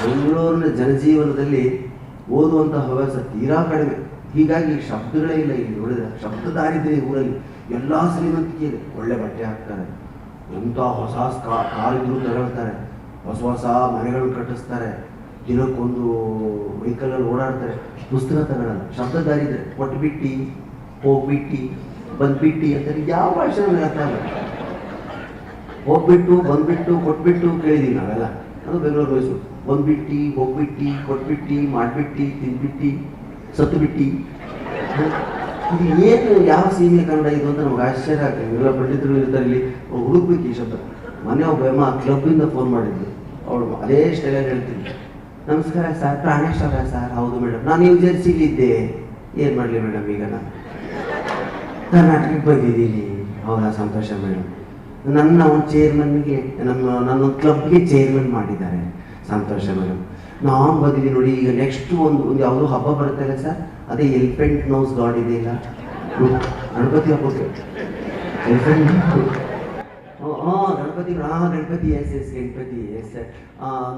ಬೆಂಗಳೂರಿನ ಜನಜೀವನದಲ್ಲಿ ಓದುವಂತಹ ಹವ್ಯಾಸ ತೀರಾ ಕಡಿಮೆ. ಹೀಗಾಗಿ ಶಬ್ದಗಳೇ ಇಲ್ಲ. ಇಲ್ಲಿ ನೋಡಿದ್ರೆ ಶಬ್ದ ದಾರಿದ್ರ್ಯ ಊರಲ್ಲಿ. ಎಲ್ಲ ಶ್ರೀಮಂತಿಕೆ ಇದೆ. ಒಳ್ಳೆ ಬಟ್ಟೆ ಹಾಕ್ತಾರೆ, ಎಂಥ ಹೊಸ ಕಾರಿದ್ರು ತಗೊಳ್ತಾರೆ, ಹೊಸ ಹೊಸ ಮನೆಗಳನ್ನು ಕಟ್ಟಿಸ್ತಾರೆ, ದಿನಕ್ಕೊಂದು ವೆಹಿಕಲಲ್ಲಿ ಓಡಾಡ್ತಾರೆ. ಪುಸ್ತಕ ತಗೊಳ್ಳಲ್ಲ. ಶಬ್ದ ದಾರಿದ್ರ್ಯ. ಕೊಟ್ಬಿಟ್ಟು ಹೋಗ್ಬಿಟ್ಟು ಬಂದ್ಬಿಟ್ಟು ಅಂತಾರೆ. ಯಾವ ಭಾಷೆ ಹೇಳ್ತಾ ಇಲ್ಲ. ಹೋಗ್ಬಿಟ್ಟು ಬಂದ್ಬಿಟ್ಟು ಕೊಟ್ಬಿಟ್ಟು ಕೇಳಿದೀವಿ ನಾವೆಲ್ಲ. ಅದು ಬೆಂಗಳೂರು ಮೈಸೂರು. ಬಂದ್ಬಿಟ್ಟು ಹೋಗ್ಬಿಟ್ಟು ಕೊಟ್ಬಿಟ್ಟು ಮಾಡಿಬಿಟ್ಟು ತಿಂದ್ಬಿಟ್ಟು ಸತ್ತು ಬಿಟ್ಟು. ಇದು ಏನು ಯಾವ ಸೀಮೆ ಕನ್ನಡ ಇದು ಅಂತ ನಮ್ಗೆ ಆಶ್ಚರ್ಯ ಆಗ್ತದೆ. ಇವೆಲ್ಲ ಪಂಡಿತರು ಇರ್ತಾರೆ ಇಲ್ಲಿ, ಹುಡುಕ್ಬೇಕು ಈ ಶಬ್ದ. ಮನೆ ಒಬ್ಬ ಕ್ಲಬ್ಬಿಂದ ಫೋನ್ ಮಾಡಿದ್ದು. ಅವಳು ಅದೇ ಸ್ಟೈಲಲ್ಲಿ ಹೇಳ್ತೀನಿ, ನಮಸ್ಕಾರ ಸರ್, ಪ್ರಾಣೇಶ್ ಅವರ ಸರ್? ಹೌದು ಮೇಡಮ್, ನಾನು ನ್ಯೂ ಜೆರ್ಸಿಲಿದ್ದೆ. ಏನು ಮಾಡಲಿ ಮೇಡಮ್, ಈಗ ನಾನು ಕರ್ನಾಟಕಕ್ಕೆ ಬಂದಿದ್ದೀನಿ. ಹೌದಾ, ಸಂತೋಷ ಮೇಡಮ್. ನನ್ನ ಒಂದು ಚೇರ್ಮನ್ಗೆ ನನ್ನೊಂದು ಕ್ಲಬ್ಗೆ ಚೇರ್ಮನ್ ಮಾಡಿದ್ದಾರೆ. ಸಂತೋಷ ಮೇಡಮ್. ನಾನು ಬಂದಿದ್ದೀನಿ ನೋಡಿ. ಈಗ ನೆಕ್ಸ್ಟ್ ಒಂದು ಯಾವುದೋ ಹಬ್ಬ ಬರುತ್ತಲ್ಲ ಸರ್, ಅದೇ ಎಲಿಫೆಂಟ್ ನೋಸ್ ಗಾಡ್ ಇದೆ ಇಲ್ಲ, ಗಣಪತಿ ಹಬ್ಬಕ್ಕೆ. Elephant Ganapati Ganapati yes sir.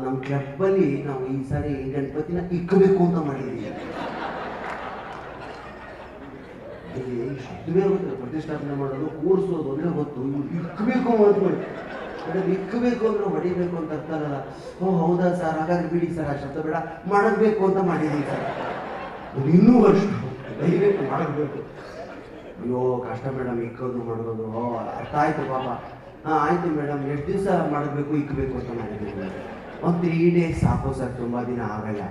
ನಮ್ಮ ಕ್ಲಬ್ಬಲ್ಲಿ ನಾವು ಈ ಸಾರಿ ಗಣಪತಿನ ಇಕ್ಕಬೇಕು ಅಂತ ಮಾಡಿದ್ದೀವಿ. ಶಬ್ದವೇ ಗೊತ್ತಿಲ್ಲ. ಪ್ರತಿಷ್ಠಾಪನೆ ಮಾಡೋದು, ಕೂರಿಸೋದು ಅಂದರೆ ಗೊತ್ತು. ಇಕ್ಕಬೇಕು ಅಂತ ಮಾಡಿ ಮೇಡಮ್, ಇಕ್ಕಬೇಕು ಅಂದ್ರೆ ಹೊಡಿಬೇಕು ಅಂತ ಅರ್ಥ ಅಲ್ಲ. ಹೌದಾ ಸರ್, ಹಾಗಾದ್ರೆ ಬಿಡಿ ಸರ್, ಆ ಶಬ್ದ ಬೇಡ, ಮಾಡಬೇಕು ಅಂತ ಮಾಡಿದ್ದೀವಿ ಸರ್. ಇನ್ನೂ ಅಷ್ಟು ದಯವಿಟ್ಟು ಮಾಡಬೇಕು. ಅಯ್ಯೋ ಕಷ್ಟ ಮೇಡಮ್, ಇಕ್ಕೋದು ಮಾಡೋದು. ಅರ್ಥ ಆಯ್ತು ಪಾಪ. ಆಯ್ತು ಮೇಡಮ್, ಎಷ್ಟು ದಿವಸ ಮಾಡಬೇಕು, ಇಕ್ಕಬೇಕು ಅಂತ ಮಾಡಿದ್ದೀವಿ. ಒಂದು 3 days ಸಾಕು ಸರ್, ತುಂಬ ದಿನ ಆಗಲ್ಲ,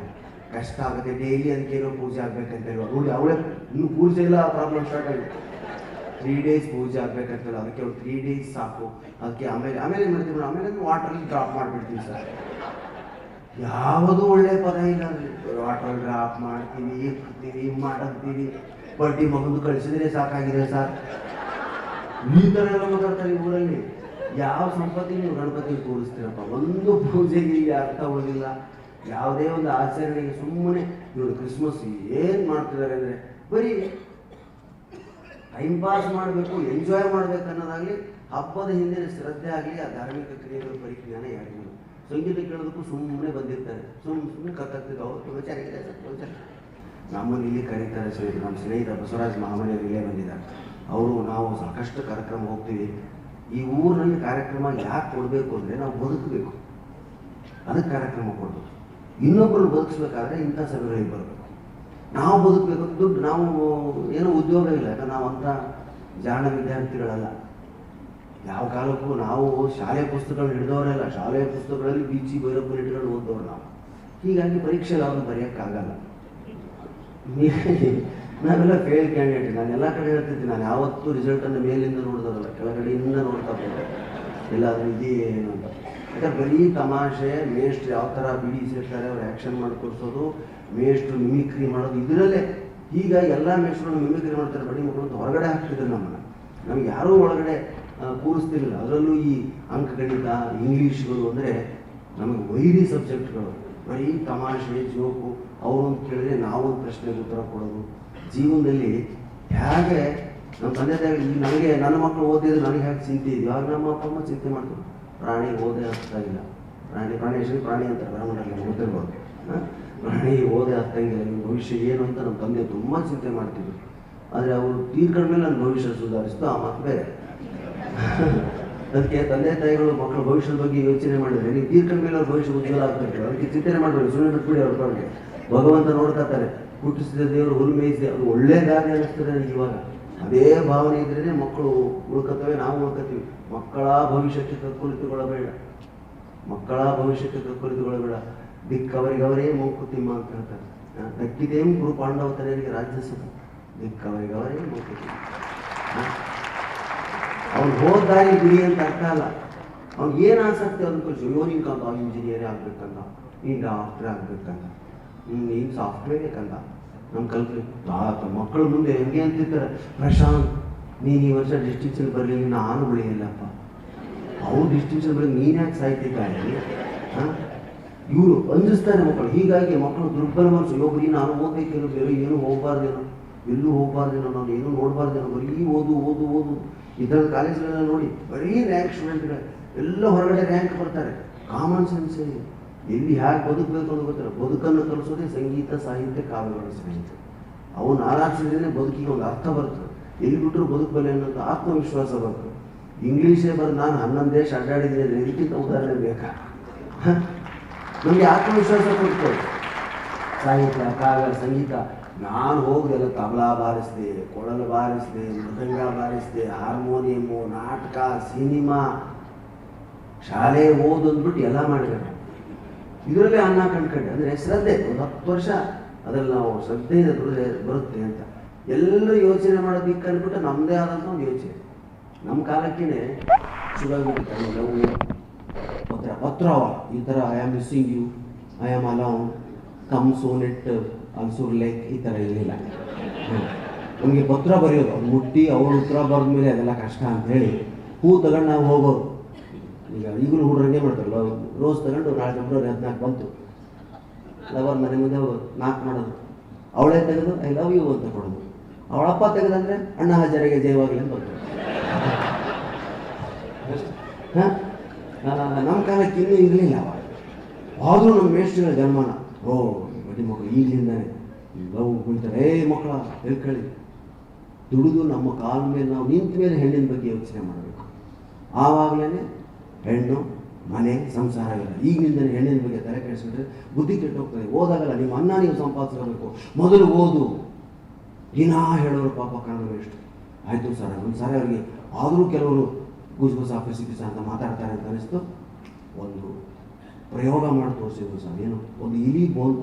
ಕಷ್ಟ ಆಗುತ್ತೆ. ಡೈಲಿ ಅದಕ್ಕೇನೋ ಪೂಜೆ ಆಗ್ಬೇಕಂತ ಹೇಳುವ ನೋಡಿ. ಅವಳೇ ಇನ್ನೂ ಪೂಜೆ ಇಲ್ಲ, ಪ್ರಾಬ್ಲಮ್ ಸ್ಟಾರ್ಟ್ ಆಗಿದೆ. 3 days ಪೂಜೆ ಆಗ್ಬೇಕಂತಲ್ಲ, ಅದಕ್ಕೆ ಒಂದು 3 days ಸಾಕು. ಅದಕ್ಕೆ ಆಮೇಲೆ ಏನು ಮಾಡ್ತೀವಿ, ಆಮೇಲೆ ವಾಟ್ರಲ್ಲಿ ಡ್ರಾಪ್ ಮಾಡಿಬಿಡ್ತೀವಿ ಸರ್. ಯಾವುದು ಒಳ್ಳೆ ಪದ ಇಲ್ಲ. ವಾಟ್ರಲ್ಲಿ ಡ್ರಾಪ್ ಮಾಡ್ತೀವಿ, ಇರ್ತೀವಿ, ಮಾಡ್ತೀವಿ. ಬಡ್ಡಿ ಮಗಂದು ಕಳಿಸಿದ್ರೆ ಸಾಕಾಗಿದೆ ಸರ್. ಈ ಥರ ಎಲ್ಲ ಮಾತಾಡ್ತಾರೆ ಈ ಊರಲ್ಲಿ. ಯಾವ ಸಂಪತ್ತಿ ನೀವು ಗಣಪತಿ ಕೂರಿಸ್ತೀರಪ್ಪ? ಒಂದು ಪೂಜೆಗೆ ಅರ್ಥ ಉಳಿದಿಲ್ಲ. ಯಾವುದೇ ಒಂದು ಆಚರಣೆಗೆ ಸುಮ್ಮನೆ ಇವರು ಕ್ರಿಸ್ಮಸ್ ಏನು ಮಾಡ್ತಿದ್ದಾರೆ ಅಂದರೆ ಬರೀ ಟೈಮ್ ಪಾಸ್ ಮಾಡಬೇಕು, ಎಂಜಾಯ್ ಮಾಡಬೇಕು ಅನ್ನೋದಾಗಲಿ, ಹಬ್ಬದ ಹಿಂದಿನ ಶ್ರದ್ಧೆ ಆಗಲಿ, ಆ ಧಾರ್ಮಿಕ ಕ್ರಿಯೆಗಳ ಪರಿಜ್ಞಾನ ಯಾರಿಗೂ. ಸಂಗೀತ ಕೇಳೋದಕ್ಕೂ ಸುಮ್ಮನೆ ಬಂದಿರ್ತಾರೆ, ಸುಮ್ಮನೆ ಕತ್ತಾಗ್ತಿದ್ದು. ಅವ್ರು ತುಂಬ ಚೆನ್ನಾಗಿದೆ ಸರ್. ನಮ್ಮನ್ನು ಇಲ್ಲಿ ಕರೀತಾರೆ ಸ್ನೇಹಿತರು. ನಮ್ಮ ಸ್ನೇಹಿತ ಬಸವರಾಜ್ ಮಹಾಮನೆಯವರು ಇಲ್ಲೇ ಬಂದಿದ್ದಾರೆ. ಅವರು ನಾವು ಸಾಕಷ್ಟು ಕಾರ್ಯಕ್ರಮ ಹೋಗ್ತೀವಿ. ಈ ಊರಿನಲ್ಲಿ ಕಾರ್ಯಕ್ರಮ ಯಾಕೆ ಕೊಡಬೇಕು ಅಂದರೆ ನಾವು ಬದುಕಬೇಕು, ಅದಕ್ಕೆ ಕಾರ್ಯಕ್ರಮ ಕೊಡಬೇಕು. ಇನ್ನೊಬ್ಬರು ಬದುಕಿಸ್ಬೇಕಾದ್ರೆ ಇಂಥ ಸಭೆಗಳಿಗೆ ಬರಬೇಕು. ನಾವು ಬದುಕಬೇಕು. ದುಡ್ಡು ನಾವು ಏನೋ ಉದ್ಯೋಗ ಇಲ್ಲ, ಯಾಕಂದ್ರೆ ನಾವು ಅಂಥ ಜಾಣ ವಿದ್ಯಾರ್ಥಿಗಳಲ್ಲ. ಯಾವ ಕಾಲಕ್ಕೂ ನಾವು ಶಾಲೆಯ ಪುಸ್ತಕಗಳನ್ನ ಹಿಡಿದವರೆಲ್ಲ. ಶಾಲೆಯ ಪುಸ್ತಕಗಳಲ್ಲಿ ಬೀಚಿ ಭೈರಪ್ಪನ ಇಟ್ಕೊಂಡು ಓದೋರು ನಾವು. ಹೀಗಾಗಿ ಪರೀಕ್ಷೆಯಲ್ಲಿ ಅವ್ರನ್ನ ಬರೆಯೋಕ್ಕಾಗಲ್ಲ. ನಾವೆಲ್ಲ ಫೇಲ್ ಕ್ಯಾಂಡಿಡೇಟ್. ನಾನು ಎಲ್ಲ ಕಡೆ ಹೇಳ್ತಿದ್ದೀನಿ, ನಾನು ಯಾವತ್ತೂ ರಿಸಲ್ಟನ್ನು ಮೇಲಿಂದ ನೋಡಿದವರಲ್ಲ, ಕೆಳಗಡೆಯಿಂದ ನೋಡ್ತಾ ಹೋಗೋದು. ಎಲ್ಲಾದರೂ ಇದೇನು ಅಂತ. ಯಾಕಂದ್ರೆ ಬರೀ ತಮಾಷೆ, ಮೇಷ್ಟ್ರು ಯಾವ ಥರ ಬಿಡಿ ಸೇರ್ತಾರೆ, ಅವ್ರು ಆ್ಯಕ್ಷನ್ ಮಾಡಿ ತೋರಿಸೋದು, ಮೇಷ್ಟ್ರು ಮಿಮಿಕ್ರಿ ಮಾಡೋದು, ಇದರಲ್ಲೇ. ಹೀಗಾಗಿ ಎಲ್ಲ ಮೇಷ್ಟ್ರು ಮಿಮಿಕ್ರಿ ಮಾಡ್ತಾರೆ. ಬಡಿ ಮಕ್ಕಳು ಅಂತ ಹೊರಗಡೆ ಹಾಕ್ತಿದ್ರು ನಮ್ಮನ್ನು. ನಮ್ಗೆ ಯಾರೂ ಒಳಗಡೆ ಕೂರಿಸ್ತಿರಲಿಲ್ಲ. ಅದರಲ್ಲೂ ಈ ಅಂಕಗಣಿತ, ಇಂಗ್ಲೀಷ್ಗಳು ಅಂದರೆ ನಮಗೆ ವೈರಿ ಸಬ್ಜೆಕ್ಟ್ಗಳು. ಬರೀ ತಮಾಷೆ, ಜೋಕು. ಅವರೊಂದು ಕೇಳಿದ್ರೆ ನಾವೊಂದು ಪ್ರಶ್ನೆಗೆ ಉತ್ತರ ಕೊಡೋದು. ಜೀವನದಲ್ಲಿ ಹೇಗೆ ನಮ್ಮ ತಂದೆ ತಾಯಿ ನನಗೆ ನನ್ನ ಮಕ್ಕಳು ಓದಿದ್ರು ನನಗೆ ಹೇಗೆ ಚಿಂತೆ ಇದೆಯೋ ಆಗ ನಮ್ಮ ಅಪ್ಪ ಅಮ್ಮ ಚಿಂತೆ ಮಾಡ್ತಾರೆ. ಪ್ರಾಣಿ ಓದೇ ಆಗ್ತಾಯಿಲ್ಲ. ಪ್ರಾಣೇಶ್ವರಿ ಪ್ರಾಣಿ ಅಂತಾರೆ ಬ್ರಾಹ್ಮಣರಲ್ಲಿ, ಗೊತ್ತಿರ್ಬೋದು. ಪ್ರಾಣಿ ಓದೇ ಆಗ್ತಾಯಿಲ್ಲ, ನಿಮ್ಮ ಭವಿಷ್ಯ ಏನು ಅಂತ ನಮ್ಮ ತಂದೆ ತುಂಬ ಚಿಂತೆ ಮಾಡ್ತಿದ್ರು. ಆದರೆ ಅವರು ತೀರ್ಕೊಂಡ್ಮೇಲೆ ನನ್ನ ಭವಿಷ್ಯ ಸುಧಾರಿಸ್ತು, ಆ ಮಾತು ಬೇರೆ. ಅದಕ್ಕೆ ತಂದೆ ತಾಯಿಗಳು ಮಕ್ಕಳ ಭವಿಷ್ಯದ ಬಗ್ಗೆ ಯೋಚನೆ ಮಾಡಿದ್ರೆ ನೀವು ತೀರ್ಕೊಂಡ್ಮೇಲೆ ಅವ್ರ ಭವಿಷ್ಯ ಉಜ್ವಲ ಆಗ್ತಿರ್ತಾರೆ. ಅದಕ್ಕೆ ಚಿಂತನೆ ಮಾಡಬೇಡಿ, ಸುಮ್ಮನೆ ಬಿಟ್ಬಿಡಿ ಅವ್ರ ಬಗ್ಗೆ. ಭಗವಂತ ನೋಡ್ತಾರೆ, ಹುಟ್ಟಿಸಿದ ದೇವರು ಹುಲ್ ಮೇಯಿಸಿದೆ, ಅದು ಒಳ್ಳೆ ದಾರಿ ಅನ್ನಿಸ್ತದೆ ನನಗೆ ಇವಾಗ. ಅದೇ ಭಾವನೆ ಇದ್ರೇ ಮಕ್ಕಳು ಉಳ್ಕೊತವೆ, ನಾವು ಉಳ್ಕೊತೀವಿ. ಮಕ್ಕಳ ಭವಿಷ್ಯಕ್ಕೆ ಕಕ್ಕುಲಿತುಕೊಳ್ಳಬೇಡ, ಮಕ್ಕಳ ಭವಿಷ್ಯಕ್ಕೆ ಕಕ್ಕುಲಿತುಕೊಳ್ಳಬೇಡ. ದಿಕ್ಕವರಿಗವರೇ ಮಂಕುತಿಮ್ಮ ಅಂತ ಹೇಳ್ತಾರೆ. ದಕ್ಕಿದೇಂ ಗುರು ಪಾಂಡವ ತನರಿಗೆ ರಾಜ್ಯಸಭ, ದಿಕ್ಕವರಿಗವರೇ ಮಂಕುತಿಮ್ಮ. ಅವ್ನು ಹೋದ ದಾರಿ ಬಿಡಿ ಅಂತ ಅರ್ಥ ಅಲ್ಲ. ಅವ್ನಿಗೆ ಏನು ಆಸಕ್ತಿ ಅಂದ್ಕೊಂಡು ಯೋನಿಂಕಂತ ಇಂಜಿನಿಯರೇ ಆಗ್ಬೇಕಂತ, ನೀನು ಡಾಕ್ಟ್ರೇ ಆಗ್ಬೇಕಂತ, ನೀನು ಸಾಫ್ಟ್ವೇರ್ ಬೇಕಂತ ನಮ್ಮ ಕಲ್ಪನೆ. ಮಕ್ಕಳು ಮುಂದೆ ಹೆಂಗೆ ಅಂತಿರ್ತಾರೆ, ಪ್ರಶಾಂತ್ ನೀನು ಈ ವರ್ಷ ಡಿಸ್ಟಿಂಕ್ಷನ್ ಬರಲಿ, ನಾನು ಉಳಿಯಲ್ಲಪ್ಪ. ಅವ್ರು ಡಿಸ್ಟಿಂಕ್ಷನ್ ಬರಲಿ, ನೀನು ಯಾಕೆ ಸಾಯ್ತಿದ್ದಾಳೆ? ಇವರು ಅಂಜಿಸ್ತಾರೆ ಮಕ್ಕಳು. ಹೀಗಾಗಿ ಮಕ್ಕಳು ದುರ್ಬಲ ಮನಸ್ಸು. ಒಬ್ಬರಿ ನಾನು ಓದಬೇಕೇನೋ, ಬೇರೆ ಏನೂ ಹೋಗ್ಬಾರ್ದೇನೋ, ಎಲ್ಲೂ ಹೋಗ್ಬಾರ್ದೇನೋ, ನಾನು ಏನೂ ನೋಡಬಾರ್ದೇನೋ, ಬರೀ ಓದು ಓದು ಓದು. ಈ ಥರದ ಕಾಲೇಜ್ಗಳೆಲ್ಲ ನೋಡಿ ಬರೀ ರ್ಯಾಂಕ್ ಸ್ಟೂಡೆಂಟ್ಗಳು ಎಲ್ಲ ಹೊರಗಡೆ ರ್ಯಾಂಕ್ ಬರ್ತಾರೆ. ಕಾಮನ್ ಸೆನ್ಸ್ ಎಲ್ಲಿ ಹೇಗೆ ಬದುಕಬೇಕು ಅಂತ ಗೊತ್ತಿಲ್ಲ. ಬದುಕನ್ನು ಕಲಿಸೋದೇ ಸಂಗೀತ, ಸಾಹಿತ್ಯ, ಕಾವ್ಯಗಳ ಸಾಹಿತ್ಯ. ಅವನು ಆರಾಧಿಸಿದ್ರೆ ಬದುಕಿಗೆ ಒಂದು ಅರ್ಥ ಬರ್ತದೆ. ಎಲ್ಲಿ ಬಿಟ್ಟರು ಬದುಕಬಲ್ಲೆ ಅನ್ನೋದು ಆತ್ಮವಿಶ್ವಾಸ ಬರ್ತದೆ. ಇಂಗ್ಲೀಷೇ ಬರೋದು ನಾನು 11 ದೇಶ ಅಡ್ಡಾಡಿದ್ದೀನಿ, ಇದಕ್ಕಿಂತ ಉದಾಹರಣೆ ಬೇಕಾ? ನಮಗೆ ಆತ್ಮವಿಶ್ವಾಸ ಕೊಡ್ತೇವೆ. ಸಾಹಿತ್ಯ, ಕಾವ್ಯ, ಸಂಗೀತ. ನಾನು ಹೋಗುದೆಲ್ಲ ತಬಲಾ ಬಾರಿಸಿದೆ, ಕೊಳಲು ಬಾರಿಸಿದೆ, ಮೃದಂಗ ಬಾರಿಸಿದೆ, ಹಾರ್ಮೋನಿಯಮ್ಮು, ನಾಟಕ, ಸಿನಿಮಾ, ಶಾಲೆ ಓದೊಂದ್ಬಿಟ್ಟು ಎಲ್ಲ ಮಾಡಿದ್ದಾರೆ. ಇದರಲ್ಲೇ ಅನ್ನ ಕಂಡ್ಕೊಂಡೆ. ಅಂದರೆ ಶ್ರದ್ಧೆ. ಒಂದು 10 ವರ್ಷ ಅದರಲ್ಲಿ ನಾವು ಶ್ರದ್ಧೆಯಿಂದ ದುಡಿದ್ರೆ ಬರುತ್ತೆ ಅಂತ ಎಲ್ಲರೂ ಯೋಚನೆ ಮಾಡೋದು ದಿಕ್ಕ ಅಂದ್ಬಿಟ್ಟು ನಮ್ಮದೇ ಆದಂಥ ಒಂದು ಯೋಚನೆ. ನಮ್ಮ ಕಾಲಕ್ಕೇ ಶುರುವಾಗಿಬಿಟ್ಟು ಲವ್ ಪತ್ರವ ಈ ಥರ I am missing you, I am alone, come soon at Ulsoor lake, ಈ ಥರ ಇರಲಿಲ್ಲ. ನಮಗೆ ಪತ್ರ ಬರೆಯೋದು, ಅವ್ನು ಮುಟ್ಟಿ ಅವಳು ಉತ್ತರ ಬರೆದ ಮೇಲೆ ಅದೆಲ್ಲ ಕಷ್ಟ ಅಂಥೇಳಿ ಹೂ ತಗೊಂಡು ನಾವು ಹೋಗೋದು. ಈಗಲೂ ಹುಡುಗರಂಗೆ ಮಾಡ್ತಾರಲ್ಲ, ರೋಸ್ ತಗೊಂಡು ನಾಳೆ ಫೆಬ್ರವರಿ 14 ಬಂತು, ಲವರ್ ಮನೆ ಮುಂದೆ ಹೋಗೋದು, ನಾಲ್ಕು ಮಾಡೋದು. ಅವಳೇ ತೆಗೆದು ಐ ಲವ್ ಯು ಅಂತ ಕೊಡೋದು. ಅವಳಪ್ಪ ತೆಗೆದಂದ್ರೆ ಅಣ್ಣ ಹಜಾರಿಗೆ ಜಯವಾಗಲಿ ಅಂತ ಬರ್ತದೆ. ಹಾಂ, ನಮ್ಮ ಕಾಲಕ್ಕೆ ಇನ್ನೂ ಇರಲಿಲ್ಲ ಅವಾಗ. ಆದರೂ ನಮ್ಮ ಮೇಷ್ಟ್ರಿಗಳ ಜನ್ಮಾನ, ಓ ಬಡ್ಡಿ ಮಕ್ಕಳು ಈಗಲಿಂದಾನೆ ಲವ್ ಕುಳಿತಾರೆ, ಮಕ್ಕಳ ಹೇಳ್ಕೊಳ್ಳಿ, ದುಡಿದು ನಮ್ಮ ಕಾಲ ಮೇಲೆ ನಾವು ನಿಂತ ಮೇಲೆ ಹೆಣ್ಣಿನ ಬಗ್ಗೆ ಯೋಚನೆ ಮಾಡಬೇಕು. ಆವಾಗಲೇ ಹೆಣ್ಣು, ಮನೆ, ಸಂಸಾರ ಇಲ್ಲ. ಈಗಿನಿಂದಲೇ ಹೆಣ್ಣಿನ ಬಗ್ಗೆ ತಲೆ ಕೆಡಿಸ್ಬಿಟ್ರೆ ಬುದ್ಧಿ ಕೆಟ್ಟೋಗ್ತದೆ. ಓದಾಗಲ್ಲ. ನಿಮ್ಮ ಅನ್ನ ನೀವು ಸಂಪಾದಿಸಬೇಕು, ಮೊದಲು ಓದು. ದಿನ ಹೇಳೋರು ಪಾಪ ಕನ್ನಡ ಎಷ್ಟು ಆಯಿತು ಸರ್, ಒಂದು ಸಾರಿ ಅವರಿಗೆ ಆದರೂ ಕೆಲವರು ಗುಜುಗುಸ ಫಿಸಿಕ್ಸ್ ಅಂತ ಮಾತಾಡ್ತಾರೆ ಅಂತ ಅನಿಸ್ತು. ಒಂದು ಪ್ರಯೋಗ ಮಾಡಿ ತೋರಿಸಿದ್ರು ಸರ್. ಏನು, ಒಂದು ಇಲಿ ಬೋನ್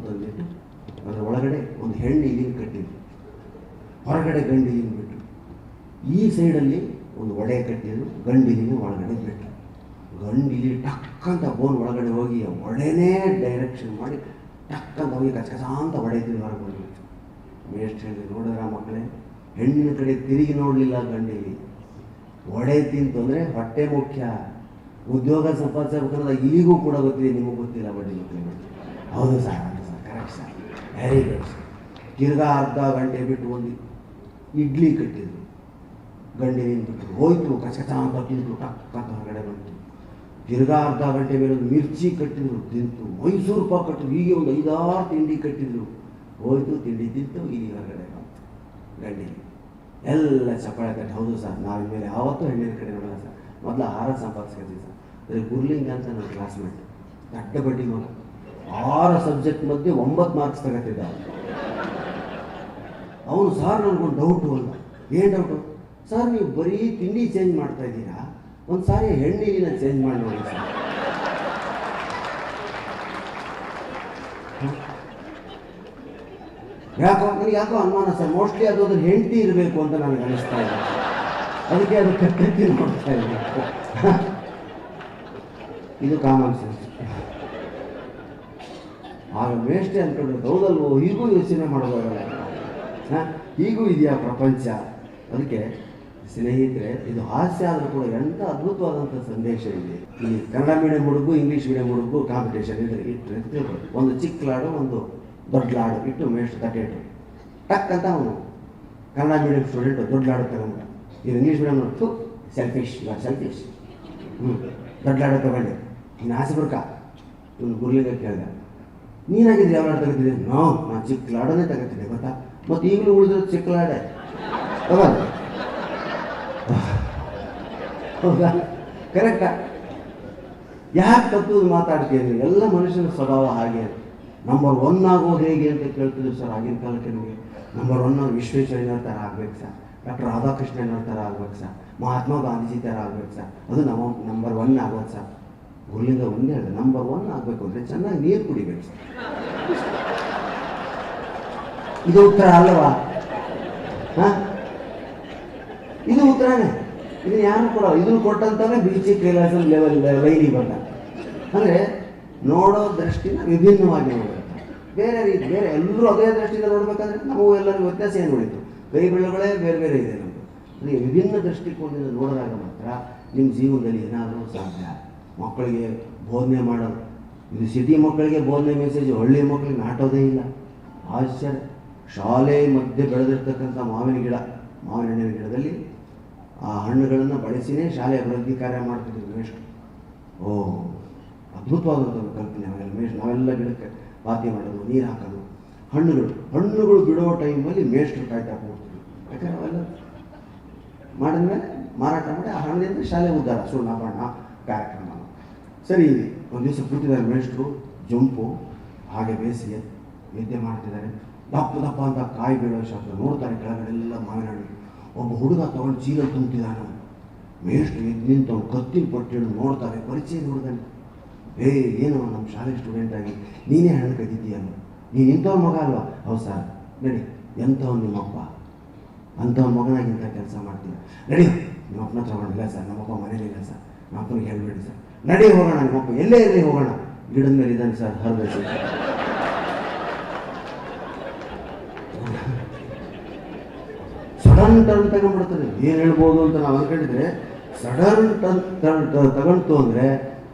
ತಂದಿಟ್ಟು ಅದರ ಒಳಗಡೆ ಒಂದು ಹೆಣ್ಣು ಇಲಿನ ಕಟ್ಟಿದ್ರು, ಹೊರಗಡೆ ಗಂಡು ಇಲಿನ ಬಿಟ್ಟು, ಈ ಸೈಡಲ್ಲಿ ಒಂದು ಒಡೆ ಕಟ್ಟಿದ್ರು, ಗಂಡು ಇಲಿನ ಒಳಗಡೆ ಬಿಟ್ಟು, ಗಂಡು ಇಲಿ ಟಕ್ ಅಂತ ಬೋನ್ ಒಳಗಡೆ ಹೋಗಿ ಒಡೆನೇ ಡೈರೆಕ್ಷನ್ ಮಾಡಿ ಟಕ್ ಅಂತ ಹೋಗಿ ಕಚಕಚ ಅಂತ ಹೊಡೆದಿದ್ದು ಹೊರಗೆ ಬಂದ್ಬಿಟ್ಟು. ಮೇಷ್ಟ್ರು ಹೇಳಿ, ನೋಡಿದ್ರ ಮಕ್ಕಳೇ, ಹೆಣ್ಣಿನ ಕಡೆ ತಿರುಗಿ ನೋಡಲಿಲ್ಲ ಗಂಡಿಲಿ, ಒಡೆ ತಿಂತು ಅಂದರೆ ಹೊಟ್ಟೆ ಮುಖ್ಯ. ಉದ್ಯೋಗ ಸಂಪಾದಿಸಬೇಕನ್ನೋದು ಈಗೂ ಕೂಡ ಗೊತ್ತಿದೆ, ನಿಮಗೂ ಗೊತ್ತಿಲ್ಲ ಬಡ್ಡಿ ಮಕ್ಕಳಿಗೆ. ಹೌದು ಸರ್, ಹೌದು sir, correct sir, very good sir. ತಿರ್ಗಾ ಅರ್ಧ ಗಂಟೆ ಬಿಟ್ಟು ಒಂದು ಇಡ್ಲಿ ಕಟ್ಟಿದ್ರು, ಗಂಡಿನ ಬಿಟ್ಟು ಹೋಯ್ತು, ಕಚಕಚ ಅಂತ ತಿಂತು, ಟಕ್ ಅಂತ ಹೊರಗಡೆ ಬಂತು. ತಿರ್ಗಾ ಅರ್ಧ ಗಂಟೆ ಮೇಲೆ ಒಂದು ಮಿರ್ಚಿ ಕಟ್ಟಿದ್ರು, ತಿಂತು. ಮೈಸೂರು ಪಾಕ್ ಕಟ್ಟಿದ್ರು, ಹೀಗೆ ಒಂದು 5-6 ತಿಂಡಿ ಕಟ್ಟಿದ್ರು, ಹೋಯ್ತು, ತಿಂಡಿ ತಿಂತು, ಇಲ್ಲಿ ಹೊರಗಡೆ ಬಂತು ಗಂಡಿಗೆ. ಎಲ್ಲ ಚಪ್ಪಾಳೆ ಕಟ್ಟಿ, ಹೌದು ಸರ್, ನಾವಿನ ಮೇಲೆ ಯಾವತ್ತೂ ಹೆಣ್ಣಿನ ಕಡೆ ನೋಡಲ್ಲ ಸರ್, ಮೊದಲು ಆಹಾರ ಸಂಪಾದಿಸ್ಕೊತೀವಿ ಸರ್. ಅದೇ ಗುರ್ಲಿಂಗ್ ಅಂತ ನನ್ನ ಕ್ಲಾಸ್ಮೇಟ್, ದಡ್ಡ ಬಡ್ಡಿ ಮಗ, 6 ಸಬ್ಜೆಕ್ಟ್ ಮಧ್ಯೆ 9 ಮಾರ್ಕ್ಸ್ ತಗೋತಿದ್ದ ಅವನು. ಸರ್ ನನಗೊಂದು ಡೌಟು ಅಲ್ಲ. ಏನು ಡೌಟು ಸರ್? ನೀವು ಬರೀ ತಿಂಡಿ ಚೇಂಜ್ ಮಾಡ್ತಾ ಇದ್ದೀರಾ, ಒಂದು ಸಾರಿ ಹೆಣ್ಣಿನ ಚೇಂಜ್ ಮಾಡಿ ನೋಡಿ ಸರ್. ಯಾಕೋ ಅನುಮಾನ ಸರ್, ಮೋಸ್ಟ್ಲಿ ಅದು ಅದ್ರ ಹೆಂಡತಿ ಇರಬೇಕು ಅಂತ ನನಗೆ ಅನಿಸ್ತಾ ಇದೆ, ಅದಕ್ಕೆ ಅದು ಕತ್ತಿ ನೋಡ್ತಾ ಇದೆ. ಇದು ಕಾಮನ್ ಸೆನ್ಸ್. ಆಗ ಮೇಷ್ಟ್ರೆ ಅಂದ್ಕೊಂಡ್ರೆ ಹೌದಲ್ವೋ, ಹೀಗೂ ಯೋಚನೆ ಮಾಡೋದಾಗಲ್ಲ. ಹೀಗೂ ಇದೆಯಾ ಪ್ರಪಂಚ? ಅದಕ್ಕೆ ಸ್ನೇಹಿತರೆ, ಇದು ಹಾಸ್ಯ ಆದರೂ ಕೂಡ ಎಂಥ ಅದ್ಭುತವಾದಂಥ ಸಂದೇಶ ಇದೆ. ಈ ಕನ್ನಡ ಮೀಡಿಯಂ ಹುಡುಗು, ಇಂಗ್ಲೀಷ್ ಮೀಡಿಯಂ ಹುಡುಗು ಕಾಂಪಿಟೇಷನ್ ಇಟ್ಟರೆ ಒಂದು ಚಿಕ್ಕ ಲಾಡು, ಒಂದು ದೊಡ್ಡ ಲಾಡು ಇಟ್ಟು ಮೇಷ್ಟ್ರು ತಟ್ಟೆಟ್ಟು ಟಕ್ ಅಂತ ಅವನು ಕನ್ನಡ ಮೀಡಿಯಂ ಸ್ಟೂಡೆಂಟು ದೊಡ್ಡ ಲಾಡು ತಗೊಂಡು, ಇದು English medium too selfish, selfish. ದೊಡ್ಡ ಲಾಡು ತಗೊಂಡೆ, ಇನ್ನು ಆಸೆ ಬರ್ಕ ಇವನು ಗುರ್ಲಿಂಗ ಕೇಳಿದೆ, ನೀನಾಗಿದ್ರೆ ಯಾವ ಲಾಡು ತೆಗೆದಿದ್ದೆ? ನಾನು ಚಿಕ್ಕ ಲಾಡನ್ನೇ ತೆಗೆತಿದ್ದೆ ಗೊತ್ತಾ, ಮತ್ತು ಈಗಲೂ ಉಳಿದಿರೋದು ಚಿಕ್ಕ ಲಾಡೆ ತಗೋಲ್ಲ. ಹೌದಾ? ಕರೆಕ್ಟಾ? ಯಾಕೆ ತಪ್ಪು ಮಾತಾಡ್ತೀವಿ? ಎಲ್ಲ ಮನುಷ್ಯನ ಸ್ವಭಾವ ಹಾಗೆ. ನಂಬರ್ 1 ಆಗೋದು ಹೇಗೆ ಅಂತ ಕೇಳ್ತಿದ್ರು ಸರ್ ಆಗಿನ ಕಾಲಕ್ಕೆ. ನಿಮಗೆ ನಂಬರ್ 1 ವಿಶ್ವೇಶ್ವರಯ್ಯನವ್ರ ಥರ ಆಗ್ಬೇಕು ಸರ್, ಡಾಕ್ಟರ್ ರಾಧಾಕೃಷ್ಣನವ್ರ ಥರ ಆಗ್ಬೇಕು ಸರ್, ಮಹಾತ್ಮ ಗಾಂಧೀಜಿ ಥರ ಆಗ್ಬೇಕು ಸರ್, ಅದು ನಂಬರ್ 1 ಆಗೋದು ಸರ್. ಗುರುಲಿಂಗ ಒಂದೇ ಹೇಳಿದೆ, ನಂಬರ್ 1 ಆಗಬೇಕು ಅಂದರೆ ಚೆನ್ನಾಗಿ ನೀರು ಕುಡಿಬೇಕು ಸರ್. ಇದು ಉತ್ತರ ಅಲ್ಲವಾ? ಹಾಂ, ಇದು ಉತ್ತರನೇ. ಇದನ್ನು ಯಾರು ಕೊಡೋ, ಇದನ್ನು ಕೊಟ್ಟಂತಾನೆ ಬೀಚಿ ಕೈಲಾಸ ಲೆವೆಲ್ ಲೈನಿಗೆ ಬಂದ. ಅಂದರೆ ನೋಡೋ ದೃಷ್ಟಿನ ವಿಭಿನ್ನವಾಗಿ ನೋಡಬೇಕು. ಬೇರೆ ರೀತಿ, ಬೇರೆ ಎಲ್ಲರೂ ಅದೇ ದೃಷ್ಟಿಯಿಂದ ನೋಡಬೇಕಾದ್ರೆ ನಾವು ಎಲ್ಲರಿಗೂ ವ್ಯತ್ಯಾಸ ಏನು ನೋಡಿತು? ಕೈ ಬೆರಳುಗಳೇ ಬೇರೆ ಬೇರೆ ಇದೆ ನಮ್ಮದು. ಅಂದರೆ ವಿಭಿನ್ನ ದೃಷ್ಟಿಕೋನದಿಂದ ನೋಡಿದಾಗ ಮಾತ್ರ ನಿಮ್ಮ ಜೀವನದಲ್ಲಿ ಏನಾದರೂ ಸಾಧ್ಯ. ಮಕ್ಕಳಿಗೆ ಬೋಧನೆ ಮಾಡೋದು, ಇದು ಸಿಟಿ ಮಕ್ಕಳಿಗೆ ಬೋಧನೆ ಮೆಸೇಜ್, ಹಳ್ಳಿ ಮಕ್ಕಳಿಗೆ ನಾಟೋದೇ ಇಲ್ಲ. ಆಶ್ಚರ್ಯ. ಶಾಲೆ ಮಧ್ಯೆ ಬೆಳೆದಿರ್ತಕ್ಕಂಥ ಮಾವಿನ ಹಣ್ಣಿನ ಗಿಡದಲ್ಲಿ ಆ ಹಣ್ಣುಗಳನ್ನು ಬಳಸಿನೇ ಶಾಲೆ ಅಭಿವೃದ್ಧಿ ಕಾರ್ಯ ಮಾಡ್ತಿದ್ರು ಮೇಷ್ಟ್ರು. ಓ, ಅದ್ಭುತವಾದಂಥ ಕಲ್ಪನೆ. ನಾವೆಲ್ಲ ಗಿಡಕ್ಕೆ ಪಾತಿ ಮಾಡೋದು, ನೀರು ಹಾಕೋದು, ಹಣ್ಣುಗಳು ಬಿಡೋ ಟೈಮಲ್ಲಿ ಮೇಷ್ಟ್ರು ಕಾಯ್ತಾ ಹೋಗ್ತೀವಿ. ಯಾಕಂದ್ರೆ ಅವೆಲ್ಲ ಮಾಡಿದ್ಮೇಲೆ ಮಾರಾಟ ಮಾಡಿ ಆ ಹಣ್ಣಿಂದ ಶಾಲೆ ಉದ್ಧಾರ, ಸುಣ್ಣ ಬಣ್ಣ ಕಾರ್ಯಕ್ರಮ. ಸರಿ, ಒಂದು ದಿವಸ ಕೂತಿದ್ದಾರೆ ಮೇಷ್ಟ್ರು, ಜಂಪು ಹಾಗೆ ಬೇಸಿಗೆ ನಿದ್ದೆ ಮಾಡ್ತಿದ್ದಾರೆ. ದಪ್ಪ ದಪ್ಪ ಅಂತ ಕಾಯಿ ಬೀಳೋ ಶಬ್ದ ನೋಡ್ತಾರೆ, ಕೆಳಗಡೆಲ್ಲ ಮಾವಿನ ಹಣ್ಣು. ಒಬ್ಬ ಹುಡುಗ ತೊಗೊಂಡು ಚೀಲ ತುಂಬ್ತಿದ್ದಾನೆ. ಮೇಷ್ಟ್ರು ಎದ್ದು ನಿಂತು ಕತ್ತಿನ ಪಟ್ಟಿಡು ನೋಡ್ತಾರೆ, ಪರಿಚಯದ ಹುಡುಗನ. ಏನು ನಮ್ಮ ಶಾಲೆ ಸ್ಟೂಡೆಂಟ್ ಆಗಿ ನೀನೇ ಹಣ್ಣು ಕದ್ದಿದ್ದೀಯಲ್ಲ, ನೀನು ಇಂಥವ್ರ ಮಗ ಅಲ್ವಾ? ಹೌದು ಸರ್. ನಡಿ, ಎಂಥವ್ನು ನಿಮ್ಮಪ್ಪ? ಅಂಥವ್ನ ಮಗನಾಗಿಂತ ಕೆಲಸ ಮಾಡ್ತೀನಿ. ನಡಿ, ನಿಮ್ಮ ಅಪ್ಪನ ತಗೊಂಡಿಲ್ಲ ಸರ್, ನಮ್ಮಪ್ಪ ಮನೇಲಿಲ್ಲ ಸರ್, ನಮ್ಮ ಅಪ್ಪನಿಗೆ ಹೇಳ್ಬೇಡಿ ಸರ್. ನಡಿ ಹೋಗೋಣ, ನಿಮ್ಮಪ್ಪ ಎಲ್ಲೇ ಇರಲಿ ಹೋಗೋಣ. ಗಿಡದ ಮೇಲೆ ಇದ್ದಾನೆ ಸರ್, ಹರಬೇಕು. ಸಡನ್ ಟರ್ನ್ ತಗೊಂಡ್ಬಿಡ್ತದೆ. ಏನು ಹೇಳ್ಬೋದು ಅಂತ ನಾವು ಅನ್ಕೊಂಡಿದ್ರೆ ಸಡನ್ ಟರ್ನ್ ತಗೊಂತು ಅಂದರೆ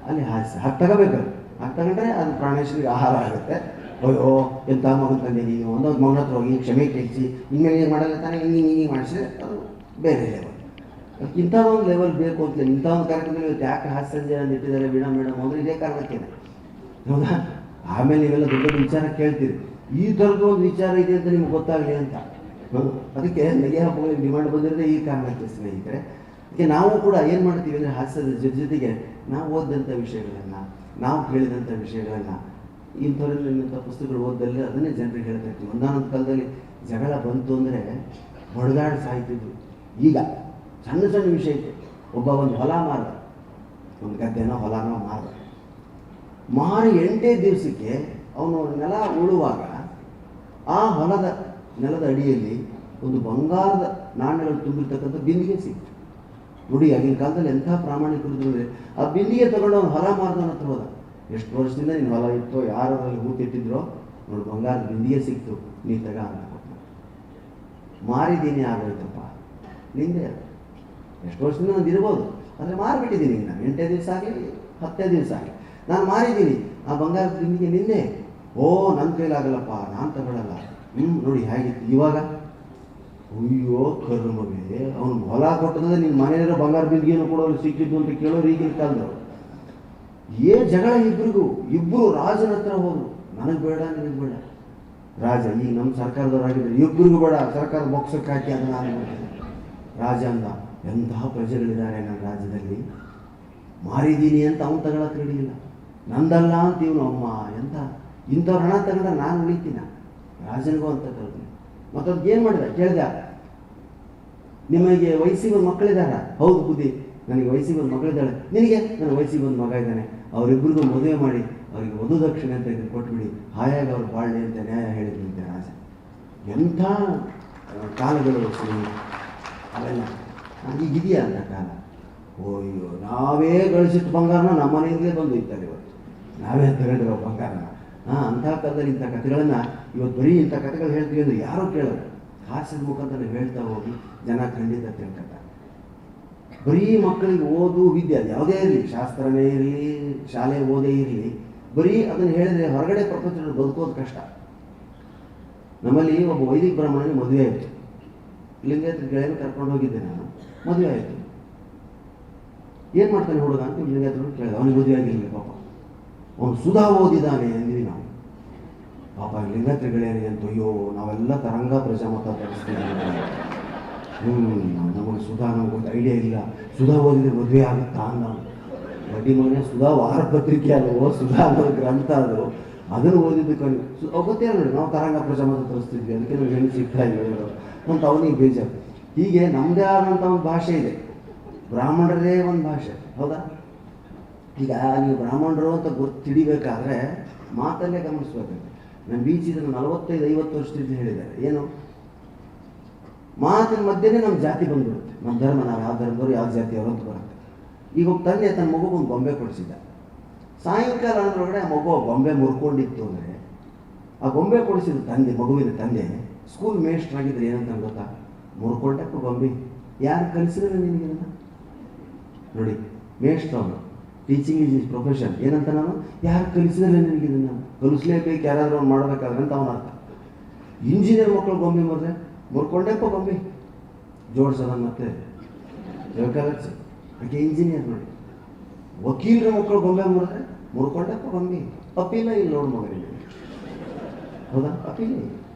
ಅಲ್ಲಿ ಹಾಗೆ ತಗೋಬೇಕಲ್ಲ. ಹಾಗೆ ತಗೊಂಡ್ರೆ ಅದು ಪ್ರಾಣೇಶ್ವರಿಗೆ ಆಹಾರ ಆಗುತ್ತೆ. ಅಯ್ಯೋ ಎಂಥ ಮಗನ ತಂದೆ ನೀನು, ಒಂದೊಂದು ಮಗನ ಹತ್ರ ಹೋಗಿ ಕ್ಷಮೆ ಕೇಳಿಸಿ, ಇನ್ಮೇಲೆ ಏನು ಮಾಡಲ್ಲ ತಾನೆ, ಹಿಂಗೆ ಮಾಡಿಸಿದ್ರೆ ಅದು ಬೇರೆ ಲೆವೆಲ್. ಇಂಥದ್ದೊಂದು ಲೆವೆಲ್ ಬೇಕು ಅಂತ ಇಂಥ ಒಂದು ಕಾರ್ಯಕ್ರಮದಲ್ಲಿ ಇವತ್ತು ಯಾಕೆ ಹಾಸ್ಯ ಅಂತ ಇಟ್ಟಿದ್ದಾರೆ ವೀಣಾ ಮೇಡಮ್ ಅಂದರೆ ಇದೇ ಕಾರಣಕ್ಕೇನೆ, ಹೌದಾ? ಆಮೇಲೆ ನೀವೆಲ್ಲ ದೊಡ್ಡ ದೊಡ್ಡ ವಿಚಾರ ಕೇಳ್ತೀರಿ, ಈ ಥರದ್ದು ಒಂದು ವಿಚಾರ ಇದೆ ಅಂತ ನಿಮ್ಗೆ ಗೊತ್ತಾಗಲಿ ಅಂತ. ಅದಕ್ಕೆ ನಗೆ ಹಬ್ಬಗಳಿಗೆ ಡಿಮಾಂಡ್ ಬಂದಿರೋದೇ ಈ ಕಾರಣಕ್ಕೆ ಸ್ನೇಹಿತರೆ. ಅದಕ್ಕೆ ನಾವು ಕೂಡ ಏನು ಮಾಡ್ತೀವಿ ಅಂದರೆ ಹಾಸ್ಯದ ಜೊತೆಗೆ ನಾವು ಓದಿದಂಥ ವಿಷಯಗಳನ್ನು, ನಾವು ಕೇಳಿದಂಥ ವಿಷಯಗಳನ್ನು, ಇಂಥ ಪುಸ್ತಕಗಳು ಓದ್ದಲ್ಲೇ ಅದನ್ನೇ ಜನರಿಗೆ ಹೇಳ್ತಾ ಇರ್ತೀವಿ. ಒಂದಾನೊಂದು ಕಾಲದಲ್ಲಿ ಜಗಳ ಬಂತು ಅಂದರೆ ಹೊಡೆದಾಡಿ ಸಾಯ್ತಿದ್ರು. ಈಗ ಸಣ್ಣ ಸಣ್ಣ ವಿಷಯ ಇತ್ತು. ಒಬ್ಬ ಒಂದು ಹೊಲ ಮಾರ್ದ, ಒಂದು ಗದ್ದೆನೋ ಹೊಲನೋ ಮಾರಿ 8ನೇ ದಿವಸಕ್ಕೆ ಅವನು ನೆಲ ಉಳುವಾಗ ಆ ಹೊಲದ ನೆಲದ ಅಡಿಯಲ್ಲಿ ಒಂದು ಬಂಗಾರದ ನಾಣ್ಯಗಳು ತುಂಬಿರ್ತಕ್ಕಂಥ ಬಿಂದಿಗೆ ಸಿಕ್ತು. ನೋಡಿ, ಆಗಿನ ಕಾಲದಲ್ಲಿ ಎಂಥ ಪ್ರಾಮಾಣಿಕರು ಅಂದರೆ ಆ ಬಿಂದಿಗೆ ತಗೊಂಡು ಅವನು ಹೊಲ ಮಾರ್ದವನ ಹತ್ರ ಹೋದ. ಎಷ್ಟು ವರ್ಷದಿಂದ ನೀನು ಹೊಲ ಇತ್ತೋ, ಯಾರಲ್ಲಿ ಹೂತಿಟ್ಟಿದ್ರೋ ನೋಡಿ, ಬಂಗಾರದ ಬಿಂದಿಗೆ ಸಿಕ್ತು, ನೀ ತಗ ಅಂತ ಕೊಟ್ಟು. ಮಾರಿದ್ದೀನಿ, ಆಗೋಯ್ತಪ್ಪ, ನಿಂದೆ. ಎಷ್ಟು ವರ್ಷದಿಂದ ನಾನು ಇರ್ಬೋದು, ಆದರೆ ಮಾರಿಬಿಟ್ಟಿದ್ದೀನಿ. ನಾನು 8ನೇ ದಿವಸ ಆಗಲಿ 10ನೇ ದಿವಸ ಆಗಲಿ ನಾನು ಮಾರಿದ್ದೀನಿ. ಆ ಬಂಗಾರದ ಬಿಂದಿಗೆ ನಿಂದೆ. ಓ, ನನ್ನ ಕೈಲಾಗಲ್ಲಪ್ಪ, ನಾನು ತಗೊಳ್ಳಲ್ಲ. ನೋಡಿ ಹೇಗಿತ್ತು ಇವಾಗ. ಅಯ್ಯೋ ಕರ್ಮವೇ, ಅವನು ಹೊಲ ಕೊಟ್ಟದ್ರೆ ನಿನ್ನ ಮನೆಯಲ್ಲಿರೋ ಬಂಗಾರ ಬಿಂದಿಗೆಯನ್ನು ಕೊಡೋರು ಸಿಕ್ಕಿದ್ದು ಅಂತ ಕೇಳೋರು ಈಗಿನ ಕಾಲದವರು. ಜಗಳ ಇಬ್ಬರು ರಾಜನ ಹತ್ರ ಹೋದ್ರು. ನನಗೆ ಬೇಡ, ನಿನಗೆ ಬೇಡ. ರಾಜ ಈಗ ನಮ್ಮ ಸರ್ಕಾರದವರಾಗಿದ್ದರೆ ಇಬ್ಬರಿಗೂ ಬೇಡ, ಸರ್ಕಾರ ಬೊಕ್ಸಕ್ಕೆ ಹಾಕಿ ಅದನ್ನು ನಾನು ಮಾಡ್ತೀನಿ. ರಾಜ ಅಂದ, ಎಂತಹ ಪ್ರಜೆಗಳಿದ್ದಾರೆ ನನ್ನ ರಾಜ್ಯದಲ್ಲಿ, ಮಾರಿದ್ದೀನಿ ಅಂತ ಅವನು ತಗೊಳಕ್ಕೆ ರೆಡಿ ಇಲ್ಲ, ನಂದಲ್ಲ ಅಂತ ಇವನು ಅಮ್ಮ. ಎಂಥ ಇಂಥವ್ರ ಹಣ ತಗೊಂಡ್ರೆ ನಾನು ಉಳಿತೀನ? ರಾಜನಿಗೂ ಅಂತ ಕಲ್ತೀನಿ. ಮತ್ತೊಂದು ಏನು ಮಾಡಿದ ಕೇಳಿದ, ನಿಮಗೆ ವಯಸ್ಸಿಗೆ ಒಂದು ಮಕ್ಕಳಿದ್ದಾರ? ಹೌದು ಬುದ್ಧಿ, ನನಗೆ ವಯಸ್ಸಿಗೆ ಒಂದು ಮಗಳಿದ್ದಾಳೆ. ನಿನಗೆ? ನನ್ನ ವಯಸ್ಸಿಗೆ ಒಂದು ಮಗ ಇದ್ದಾನೆ. ಅವರಿಬ್ಬರಿಗೂ ಮದುವೆ ಮಾಡಿ ಅವರಿಗೆ ವಧು ದಕ್ಷಿಣೆ ಅಂತ ಇದನ್ನು ಕೊಟ್ಬಿಡಿ, ಹಾಯಾಗಿ ಅವ್ರು ಬಾಳ್ಳೆ ಅಂತ ನ್ಯಾಯ ಹೇಳಿದಂತೆ ರಾಜ. ಎಂಥ ಕಾಲಗಳು ಅವೆಲ್ಲ ಈಗಿದೆಯಾ ಅಂತ ಕಾಲ. ಓಯ್ಯೋ, ನಾವೇ ಗಳಿಸಿಟ್ಟು ಬಂಗಾರನ ನಮ್ಮ ಮನೆಯಿಂದಲೇ ಬಂದು ಇದ್ದಾರೆ ಇವತ್ತು, ನಾವೇ ತಗೊಂಡಿರೋ ಬಂಗಾರನ. ಅಂಥ ಕಾಲದಲ್ಲಿ ಇಂಥ ಕಥೆಗಳನ್ನು ಇವತ್ತು ಬರೀ ಇಂಥ ಕಥೆಗಳು ಹೇಳ್ತೀವಿ ಅಂದರೆ ಯಾರೂ ಕೇಳೋದು. ಹಾಸ್ಯದ ಮುಖಾಂತರ ಹೇಳ್ತಾ ಹೋಗಿ ಜನ ಖಂಡಿತ ತಿಳ್ಕೊತಾರೆ. ಬರೀ ಮಕ್ಕಳಿಗೆ ಓದು ವಿದ್ಯೆ ಅದು ಯಾವುದೇ ಇರಲಿ, ಶಾಸ್ತ್ರನೇ ಇರಲಿ, ಶಾಲೆ ಓದೇ ಇರಲಿ, ಬರೀ ಅದನ್ನು ಹೇಳಿದರೆ ಹೊರಗಡೆ ಪ್ರಪಂಚದಲ್ಲಿ ಬದುಕೋದು ಕಷ್ಟ. ನಮ್ಮಲ್ಲಿ ಒಬ್ಬ ವೈದಿಕ ಬ್ರಾಹ್ಮಣನಿಗೆ ಮದುವೆ ಆಯಿತು. ಲಿಂಗಾಯತ್ರ ಗೆಳೆಯನು ಕರ್ಕೊಂಡು ಹೋಗಿದ್ದೆ ನಾನು. ಮದುವೆ ಆಯಿತು. ಏನು ಮಾಡ್ತಾನೆ ಹುಡುಗ ಅಂತ ಲಿಂಗಾಯತ್ರ ಕೇಳಿದೆ. ಅವನಿಗೆ ಮದುವೆ ಆಗಿರಲಿಲ್ಲ ಪಾಪ, ಅವನು ಸುಧಾ ಓದಿದ್ದಾನೆ ಅಂದ್ವಿ ನಾವು. ಪಾಪ ಲಿಂಗಾಯತ್ರ ಗೆಳೆಯನಿಗೆ ಅಂತ, ಅಯ್ಯೋ ನಾವೆಲ್ಲ ತರಂಗ ಪ್ರಜಾಮತ ತರಿಸ್ತೀವಿ, ನಮಗೆ ಸುಧಾ ನಮಗೊಂದು ಐಡಿಯಾ ಇಲ್ಲ, ಸುಧಾ ಓದಿದ್ರೆ ಮದುವೆ ಆಗುತ್ತಾ ಅಂದ. ಬಡ್ಡಿ ಮಗನೇ, ಸುಧಾ ವಾರಪತ್ರಿಕೆ ಅಲ್ವೋ, ಸುಧಾ ಅನ್ನೋದು ಗ್ರಂಥ ಅದು, ಅದನ್ನು ಓದಿದ್ದಕ್ಕೆ ಗೊತ್ತೇ ನೋಡಿ. ನಾವು ತರಂಗ ಪ್ರಜಾಮತ ತರಿಸ್ತಿದ್ವಿ, ಅದಕ್ಕೆ ನಾವು ಹೆಣ್ಣು ಸಿಗ್ತಾ ಇಲ್ಲ ಅಂತ ಅವನಿಗೆ ಬೇಜಾರು. ಹೀಗೆ ನಮ್ಮದೇ ಆದಂಥ ಒಂದು ಭಾಷೆ ಇದೆ, ಬ್ರಾಹ್ಮಣರದೇ ಒಂದು ಭಾಷೆ, ಹೌದಾ? ಈಗ ನೀವು ಬ್ರಾಹ್ಮಣರು ಅಂತ ತಿಳಿಬೇಕಾದ್ರೆ ಮಾತಲ್ಲೇ ಗಮನಿಸ್ಬೇಕು. ನಾನು ಬೀಚಿದ್ರೆ 45-50 ವರ್ಷದಿಂದ ಹೇಳಿದ್ದಾರೆ. ಏನು ಮಾತಿನ ಮಧ್ಯೆನೇ ನಮ್ಮ ಜಾತಿ ಬಂದ್ಬಿಡುತ್ತೆ, ನಮ್ಮ ಧರ್ಮ, ನಾವು ಯಾವ ಧರ್ಮದವರು ಯಾವ ಜಾತಿಯವರು ಅಂತ ಬರುತ್ತೆ. ಈಗ ಒಬ್ಬ ತಂದೆ ತನ್ನ ಮಗುಗೆ ಒಂದು ಗೊಂಬೆ ಕೊಡಿಸಿದ್ದ. ಸಾಯಂಕಾಲ ಅಂದ್ರೊಳಗಡೆ ಆ ಮಗು ಗೊಂಬೆ ಮುರ್ಕೊಂಡಿತ್ತು ಅಂದರೆ, ಆ ಗೊಂಬೆ ಕೊಡಿಸಿದ ತಂದೆ, ಮಗುವಿನ ತಂದೆ ಸ್ಕೂಲ್ ಮೇಷ್ಟ್ರಾಗಿದ್ರೆ ಏನಂತ ಗೊತ್ತಾ? ಮುರ್ಕೊಂಡಕ್ಕೂ ಗೊಂಬೆ ಯಾರು ಕಲಿಸಿದ್ರೆ ನಿನಗೆ ನೋಡಿ, ಮೇಷ್ಟ್ರು ಅವನು, ಟೀಚಿಂಗ್ ಈಸ್ ಪ್ರೊಫೆಷನ್. ಏನಂತ ನಾನು, ಯಾರು ಕಲಿಸಿದ್ರೆ ನಿನಗೆ ಇದನ್ನು ಕಲಿಸ್ಲೇಬೇಕು, ಯಾರಾದರೂ ಅವ್ನು ಮಾಡಬೇಕಾದ್ರೆ ಅಂತ ಅವನ ಅರ್ಥ. ಇಂಜಿನಿಯರ್ ಮಕ್ಕಳು ಗೊಂಬೆ ಮುರ್ಕೊಂಡಪ್ಪ ಗೊಂಬೆ ಜೋಡಿಸೋದನ್ನು ಮತ್ತೆ ಬೇಕಾಗತ್ತೆ. ಹಾಗೆ ಇಂಜಿನಿಯರ್ ನೋಡಿ, ವಕೀಲರ ಮಕ್ಕಳು ಗೊಂಬೆ ಮುರಿದ್ರೆ ಮುರ್ಕೊಂಡಪ್ಪ ಗೊಂಬೆ, ಅಪೀಲ ಇಲ್ಲಿ ನೋಡು ಮಗನಿಗೆ. ಹೌದಾ? ಅಪೀಲ.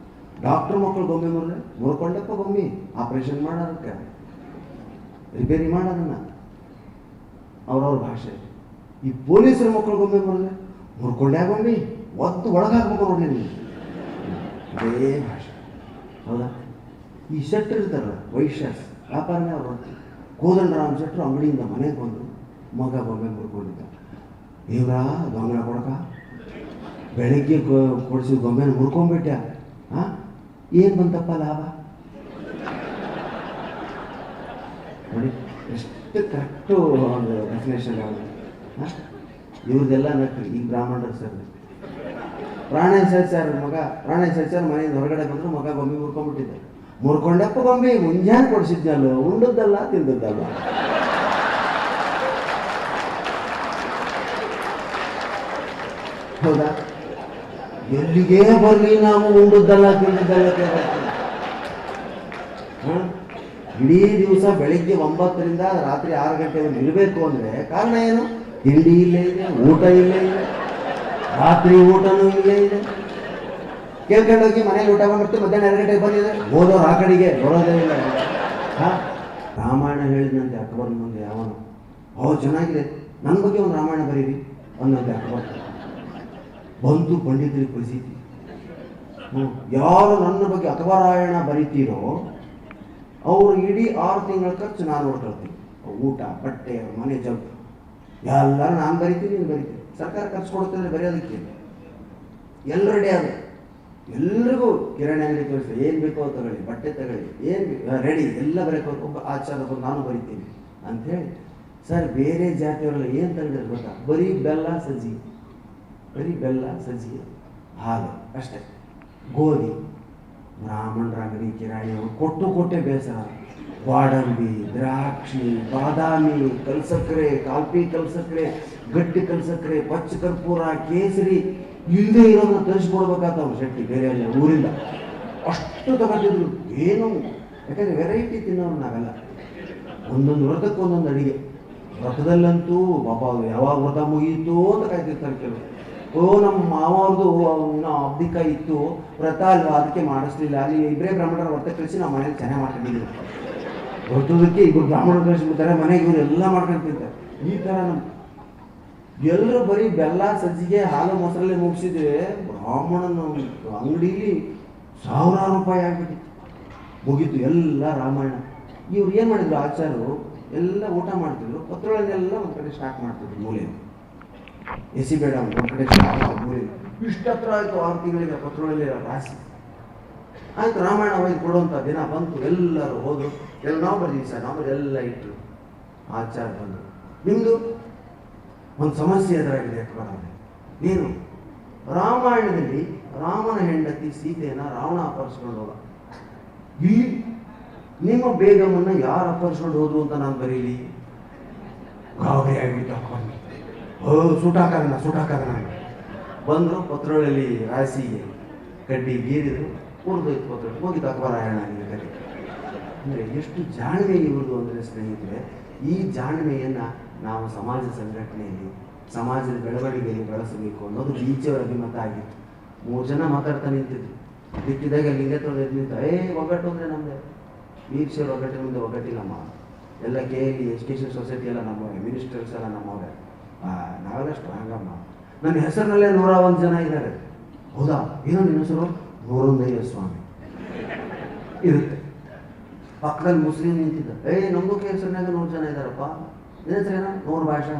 ಡಾಕ್ಟ್ರ್ ಮಕ್ಕಳು ಗೊಂಬೆ ಮುರಿದ್ರೆ ಮುರ್ಕೊಂಡಪ್ಪ ಗೊಂಬೆ, ಆಪರೇಷನ್ ಮಾಡೋದಕ್ಕೆ, ರಿಪೇರಿ ಮಾಡೋದನ್ನ ಅವ್ರವ್ರ ಭಾಷೆ. ಈ ಪೊಲೀಸರ ಮಕ್ಕಳು ಗೊಂಬೆ ಮುರಿದ್ರೆ ಮುರ್ಕೊಂಡ್ಯಾ ಗೊಂಬೆ, ಒತ್ತು ಒಳಗಾಗ್ಬೇಕು ನೋಡಿ ನೀವು, ಅದೇ ಭಾಷೆ. ಹೌದಾ? ಈ ಶೆಟ್ಟರ್ ಇರ್ತಾರಲ್ಲ, ವೈಶ್ಯಾಸ್ ವ್ಯಾಪಾರನೇ ಅವ್ರು ನೋಡ್ತೀವಿ. ಕೋದಂಡರಾಮ್ ಶೆಟ್ಟರು ಅಂಗಡಿಯಿಂದ ಮನೆಗೆ ಬಂದರು, ಮಗ ಗೊಂಬೆ ಮುರ್ಕೊಂಡಿದ್ದ. ಇವ್ರ ಗೊಂಬೆ ಕೊಡಕ ಬೆಳಗ್ಗೆ ಕೊಡಿಸಿದ ಗೊಂಬೆನ ಮುರ್ಕೊಂಡ್ಬಿಟ್ಟ್ಯಾ, ಹಾಂ ಏನು ಬಂತಪ್ಪ ಲಾಭ ನೋಡಿ, ಎಷ್ಟು ಕರೆಕ್ಟು ಒಂದು ಡೆಫಿನೇಷನ್ ಯಾವುದು. ಹಾಂ, ಇವ್ರದ್ದೆಲ್ಲ ನಕ್ರಿ. ಈಗ ಬ್ರಾಹ್ಮಣರು ಸರ್ ಪ್ರಾಣೇಶ್ವರ ಮಗ, ಪ್ರಾಣೇಶ್ವರ ಮನೆಯಿಂದ ಹೊರಗಡೆ ಬಂದರು, ಮಗ ಗೊಂಬೆ ಮುರ್ಕೊಂಡ್ಬಿಟ್ಟಿದ್ದೆ. ಮುರ್ಕೊಂಡಪ್ಪ ಗೊಂಬೆ ಮುಂಜಾನೆ ಕೊಡಿಸಿದ್ನಲ್ಲೋ, ಉಂಡದ್ದಲ್ಲ ತಿಂದದ್ದಲ್ಲ. ಹೌದಾ? ಎಲ್ಲಿಗೆ ಬರಲಿ ನಾವು ಉಂಡದ್ದಲ್ಲ ತಿಂದದ್ದಲ್ಲ. ಇಡೀ ದಿವಸ ಬೆಳಿಗ್ಗೆ 9ರಿಂದ ರಾತ್ರಿ 6 ಗಂಟೆವರೆಗೆ ಇರಬೇಕು ಅಂದರೆ ಕಾರಣ ಏನು? ತಿಂಡಿ ಇಲ್ಲೇ ಇದೆ, ಊಟ ಇಲ್ಲೇ ಇದೆ, ರಾತ್ರಿ ಊಟನೂ ಇಲ್ಲೇ ಇದೆ. ಕೇಳ್ಕೊಂಡೋಗಿ ಮನೇಲಿ ಊಟ ಮಾಡ್ಬಿಟ್ಟು ಮಧ್ಯಾಹ್ನ 2 ಗಂಟೆಗೆ ಬಂದಿದೆ, ಓದೋರು ಆ ಕಡೆಗೆ ಬರೋದೇ ಇಲ್ಲ. ಹಾಂ, ರಾಮಾಯಣ ಹೇಳಿದಂತೆ ಅಕ್ಬರ್ ಮುಂದೆ ಯಾವನು, ಅವ್ರು ಚೆನ್ನಾಗಿದೆ, ನನ್ನ ಬಗ್ಗೆ ಒಂದು ರಾಮಾಯಣ ಬರೀರಿ ಅನ್ನೋದು ಅಕ್ಬರ್. ಬಂತು ಪಂಡಿತರಿಗೆ ಪರಿಸ್ಥಿತಿ. ಯಾರು ನನ್ನ ಬಗ್ಗೆ ಅಕ್ಬರಾಯಣ ಬರೀತೀರೋ ಅವರು ಇಡೀ 6 ತಿಂಗಳ ಖರ್ಚು ನಾನು ನೋಡ್ಕೊಳ್ತೀನಿ. ಊಟ, ಬಟ್ಟೆ, ಮನೆ ಜಂಪ್ ಎಲ್ಲರೂ ನಾನು ಬರಿತೀನಿ, ನೀನು ಬರಿತೀನಿ. ಸರ್ಕಾರ ಖರ್ಚು ಕೊಡುತ್ತದೆ ಬರೆಯೋದಕ್ಕೆ. ಎಲ್ಲ ರೆಡಿ ಆದ, ಎಲ್ರಿಗೂ ಕಿರಾಣಿ ಅಂಗಡಿ ತೋರಿಸ್ತಾರೆ, ಏನು ಬೇಕೋ ತಗೊಳ್ಳಿ, ಬಟ್ಟೆ ತಗೊಳ್ಳಿ, ಏನು ರೆಡಿ ಎಲ್ಲ ಬರೋಕೆ. ಒಬ್ಬ ಆಚಾರ ಬಂದು ನಾನು ಬರಿತೀನಿ ಅಂಥೇಳಿ. ಸರ್ ಬೇರೆ ಜಾತಿಯವರೆಲ್ಲ ಏನು ತಗೊಂಡಿದ್ರು ಗೊತ್ತಾ? ಬರೀ ಬೆಲ್ಲ ಸಜ್ಜಿಗೆ, ಬರೀ ಬೆಲ್ಲ ಸಜ್ಜಿಗೆ, ಹಾಲು ಅಷ್ಟೇ, ಗೋಧಿ. ಬ್ರಾಹ್ಮಣರ ಅಂಗಡಿ ಕಿರಾಣಿಯವರು ಕೊಟ್ಟೆ ಬೇಸರ. ಗೋಡಂಬಿ, ದ್ರಾಕ್ಷಿ, ಬಾದಾಮಿ, ಕಲ್ಸಕ್ಕರೆ, ಕಾಲ್ಪಿ ಕಲ್ಸಕ್ಕರೆ, ಗಟ್ಟಿ ಕಲ್ಸಕ್ಕರೆ, ಪಚ್ಚ ಕರ್ಪೂರ, ಕೇಸರಿ ಇಲ್ಲದೆ ಇರೋದನ್ನ ತರಿಸ್ಕೊಡ್ಬೇಕಾತ ಅವ್ರು ಶೆಟ್ಟಿ ಬೇರೆ ಎಲ್ಲ ಊರಿಂದ. ಅಷ್ಟು ತಗೊಂಡಿದ್ರು. ಏನು, ಯಾಕಂದರೆ ವೆರೈಟಿ ತಿನ್ನೋರು ನಾವೆಲ್ಲ. ಒಂದೊಂದು ವ್ರತಕ್ಕೆ ಒಂದೊಂದು ಅಡಿಗೆ. ವ್ರತದಲ್ಲಂತೂ ಪಾಪ ಯಾವಾಗ ವ್ರತ ಮುಗಿಯಿತು ಅಂತ ಕಾಯ್ತಿರ್ತಾರೆ ಕೆಲವು. ನಮ್ಮ ಮಾವವ್ರದ್ದು ಇನ್ನೂ ಅಬ್ದಿಕ ಇತ್ತು, ವ್ರತ ಅಲ್ವಾ ಅದಕ್ಕೆ ಮಾಡಿಸ್ಲಿಲ್ಲ. ಅಲ್ಲಿ ಇಬ್ಬರೇ ಬ್ರಾಹ್ಮಣರ ವ್ರತ ಕಳಿಸಿ ನಾವು ಮನೇಲಿ ಚೆನ್ನಾಗಿ ಮಾಡ್ಕೊಂಡಿದ್ದೀವಿ. ವ್ರತದಕ್ಕೆ ಇಬ್ಬರು ಬ್ರಾಹ್ಮಣರು ಕಳಿಸ್ಬಿಡ್ತಾರೆ, ಮನೆಗೆ ಇವರು ಎಲ್ಲ ಮಾಡ್ಕೊಂತಿರ್ತಾರೆ. ಈ ಥರ ನಮ್ಮ ಎಲ್ಲರೂ ಬರೀ ಬೆಲ್ಲ ಸಜ್ಜಿಗೆ ಹಾಲು ಮೊಸರಲ್ಲೇ ಮುಗಿಸಿದ್ರೆ ಬ್ರಾಹ್ಮಣನ ಅಂಗಡೀಲಿ 1000 ರೂಪಾಯಿ ಆಗ್ಬಿಟ್ಟಿತ್ತು. ಮುಗೀತು ಎಲ್ಲ ರಾಮಾಯಣ. ಇವ್ರು ಏನು ಮಾಡಿದ್ರು ಆಚಾರ್ಯರು, ಎಲ್ಲ ಊಟ ಮಾಡ್ತಿದ್ರು, ಪತ್ರಗಳನ್ನೆಲ್ಲ ಒಂದು ಕಡೆ ಸ್ಟಾಕ್ ಮಾಡ್ತಿದ್ರು ಮೂಲೆಯಲ್ಲಿ. ಎಸಿಬೇಡ ಒಂದು ಕಡೆ ಮೂಲೆಯಲ್ಲಿ. ಇಷ್ಟು ಹತ್ರ ಆಯಿತು, 6 ತಿಂಗಳಿಗೆ ಪತ್ರಗಳಲ್ಲಿ ರಾಶಿ ಆಯಿತು. ರಾಮಾಯಣ ಒಯ್ದು ಕೊಡುವಂಥ ದಿನ ಬಂತು, ಎಲ್ಲರೂ ಹೋದರು. ನಾವು ಬರ್ತೀವಿ ಸರ್, ನಾವು ಎಲ್ಲ ಇಟ್ಟರು. ಆಚಾರ ಬಂದರು, ನಿಮ್ಮದು ಒಂದು ಸಮಸ್ಯೆ ಎದುರಾಗಿದೆ ಅಕ್ಬರ. ಏನು? ರಾಮಾಯಣದಲ್ಲಿ ರಾಮನ ಹೆಂಡತಿ ಸೀತೆಯನ್ನು ರಾವಣ ಅಪಹರಿಸ್ಕೊಂಡು ಹೋದ. ಇಲ್ಲಿ ನಿಮ್ಮ ಬೇಗಮನ್ನು ಯಾರು ಅಪಹರಿಸ್ಕೊಂಡು ಹೋದ್ರು ಅಂತ ನಾನು ಬರೀಲಿ? ಗಾಬರಿ ಆಗಿಬಿಟ್ಟು ಅಕ್ಬರ್, ಸುಟಾಕದ ನಾನು ಬಂದರು. ಪತ್ರಗಳಲ್ಲಿ ರಾಶಿಗೆ ಕಡ್ಡಿ ಬೀರಿದ್ರು, ಕೂರ್ದೋಯ್ತು ಪತ್ರ, ಹೋಗಿದ್ದು ಅಕ್ಬರಾಯಣ ಕತೆ. ಅಂದರೆ ಎಷ್ಟು ಜಾಣ್ಮೆ ಇವ್ರದು ಅಂದರೆ ಸ್ನೇಹಿತರೆ, ಈ ಜಾಣ್ಮೆಯನ್ನು ನಾವು ಸಮಾಜ ಸಂಘಟನೆಯಲ್ಲಿ, ಸಮಾಜದ ಬೆಳವಣಿಗೆಯಲ್ಲಿ ಬಳಸಬೇಕು ಅನ್ನೋದು ಬೀಚವರ ಅಭಿಮತ ಆಗಿತ್ತು. 3 ಜನ ಮಾತಾಡ್ತಾ ನಿಂತಿದ್ರು. ಬಿಟ್ಟಿದಾಗ ಲಿಂಗೇತ್ರ ನಿಂತ, ಒಗ್ಗಟ್ಟು ಅಂದರೆ ನಮ್ಮದೇ, ವೀಕ್ಷರ ಒಗ್ಗಟ್ಟಿನ ಮುಂದೆ ಒಗ್ಗಟ್ಟಿಲ್ಲಮ್ಮ, ಎಲ್ಲ KLE ಎಜುಕೇಷನ್ ಸೊಸೈಟಿ ಎಲ್ಲ ನಮ್ಮವರೇ, ಮಿನಿಸ್ಟರ್ಸ್ ಎಲ್ಲ ನಮ್ಮವರೇ, ನಾವೆಲ್ಲ ಸ್ಟ್ರಾಂಗಮ್ಮ. ನನ್ನ ಹೆಸರಿನಲ್ಲೇ 101 ಜನ ಇದ್ದಾರೆ. ಹೌದಾ? ಏನೋ ನಿನ್ನ ಹೆಸರು? ನೂರೊಂದಯ್ಯ ಸ್ವಾಮಿ ಇರುತ್ತೆ. ಪಕ್ಕದಲ್ಲಿ ಮುಸ್ಲಿಂ ನಿಂತಿದ್ದ, ನಮ್ಮದು ಹೆಸರಿನಾಗ 100 ಜನ ಇದ್ದಾರಪ್ಪ. ನಿನ್ನ ಹೆಸರೇನ? 100 ಭಾಷಾ,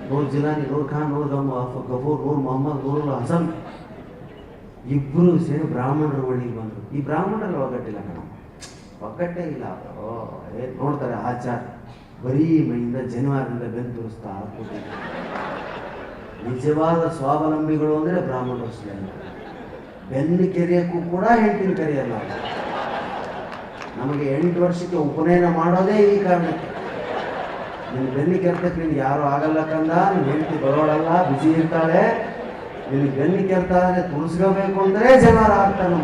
100 ಜಿಲಾನಿ, 100 ಖಾನ್, 100 ಗಫೂರ್, 100 ಮೊಹಮ್ಮದ್, 100 ಹಸನ್. ಇಬ್ಬರು ಸೇರಿ ಬ್ರಾಹ್ಮಣರ ಬಳಿಗೆ ಬಂದರು. ಈ ಬ್ರಾಹ್ಮಣರಲ್ಲಿ ಒಗ್ಗಟ್ಟಿಲ್ಲ ಕಣ, ಒಗ್ಗಟ್ಟೇ ಇಲ್ಲ. ನೋಡ್ತಾರೆ ಆಚಾರ ಬರೀ ಮೈಯಿಂದ ಜನವಾರದಿಂದ ಬೆನ್ನು ತೋರಿಸ್ತಾ ನಿಜವಾದ ಸ್ವಾವಲಂಬಿಗಳು ಅಂದರೆ ಬ್ರಾಹ್ಮಣರು. ಬೆನ್ನು ಕೆರೆಯಕ್ಕೂ ಕೂಡ ಹೆಂಡತಿನ ಕರೆಯಲ್ಲ. ನಮಗೆ 8 ವರ್ಷಕ್ಕೆ ಉಪನಯನ ಮಾಡೋದೇ ಈ ಕಾರಣಕ್ಕೆ. ನಿನ್ನ ಬೆನ್ನಿ ಕೆರ್ತಕ್ಕೆ ನಿನ್ಗೆ ಯಾರು ಆಗಲ್ಲ ಕಂದ, ನಿನ್ನ ಹೆಂಡತಿ ಬರೋಳಲ್ಲ, ಬಿಸಿ ಇರ್ತಾಳೆ. ನಿನಗೆ ಬೆನ್ನಿ ಕೆರ್ತಾದ್ರೆ ತುಳಿಸ್ಕೋಬೇಕು ಅಂದರೆ ಜನವಾರ ಆಗ್ತಾನೆ.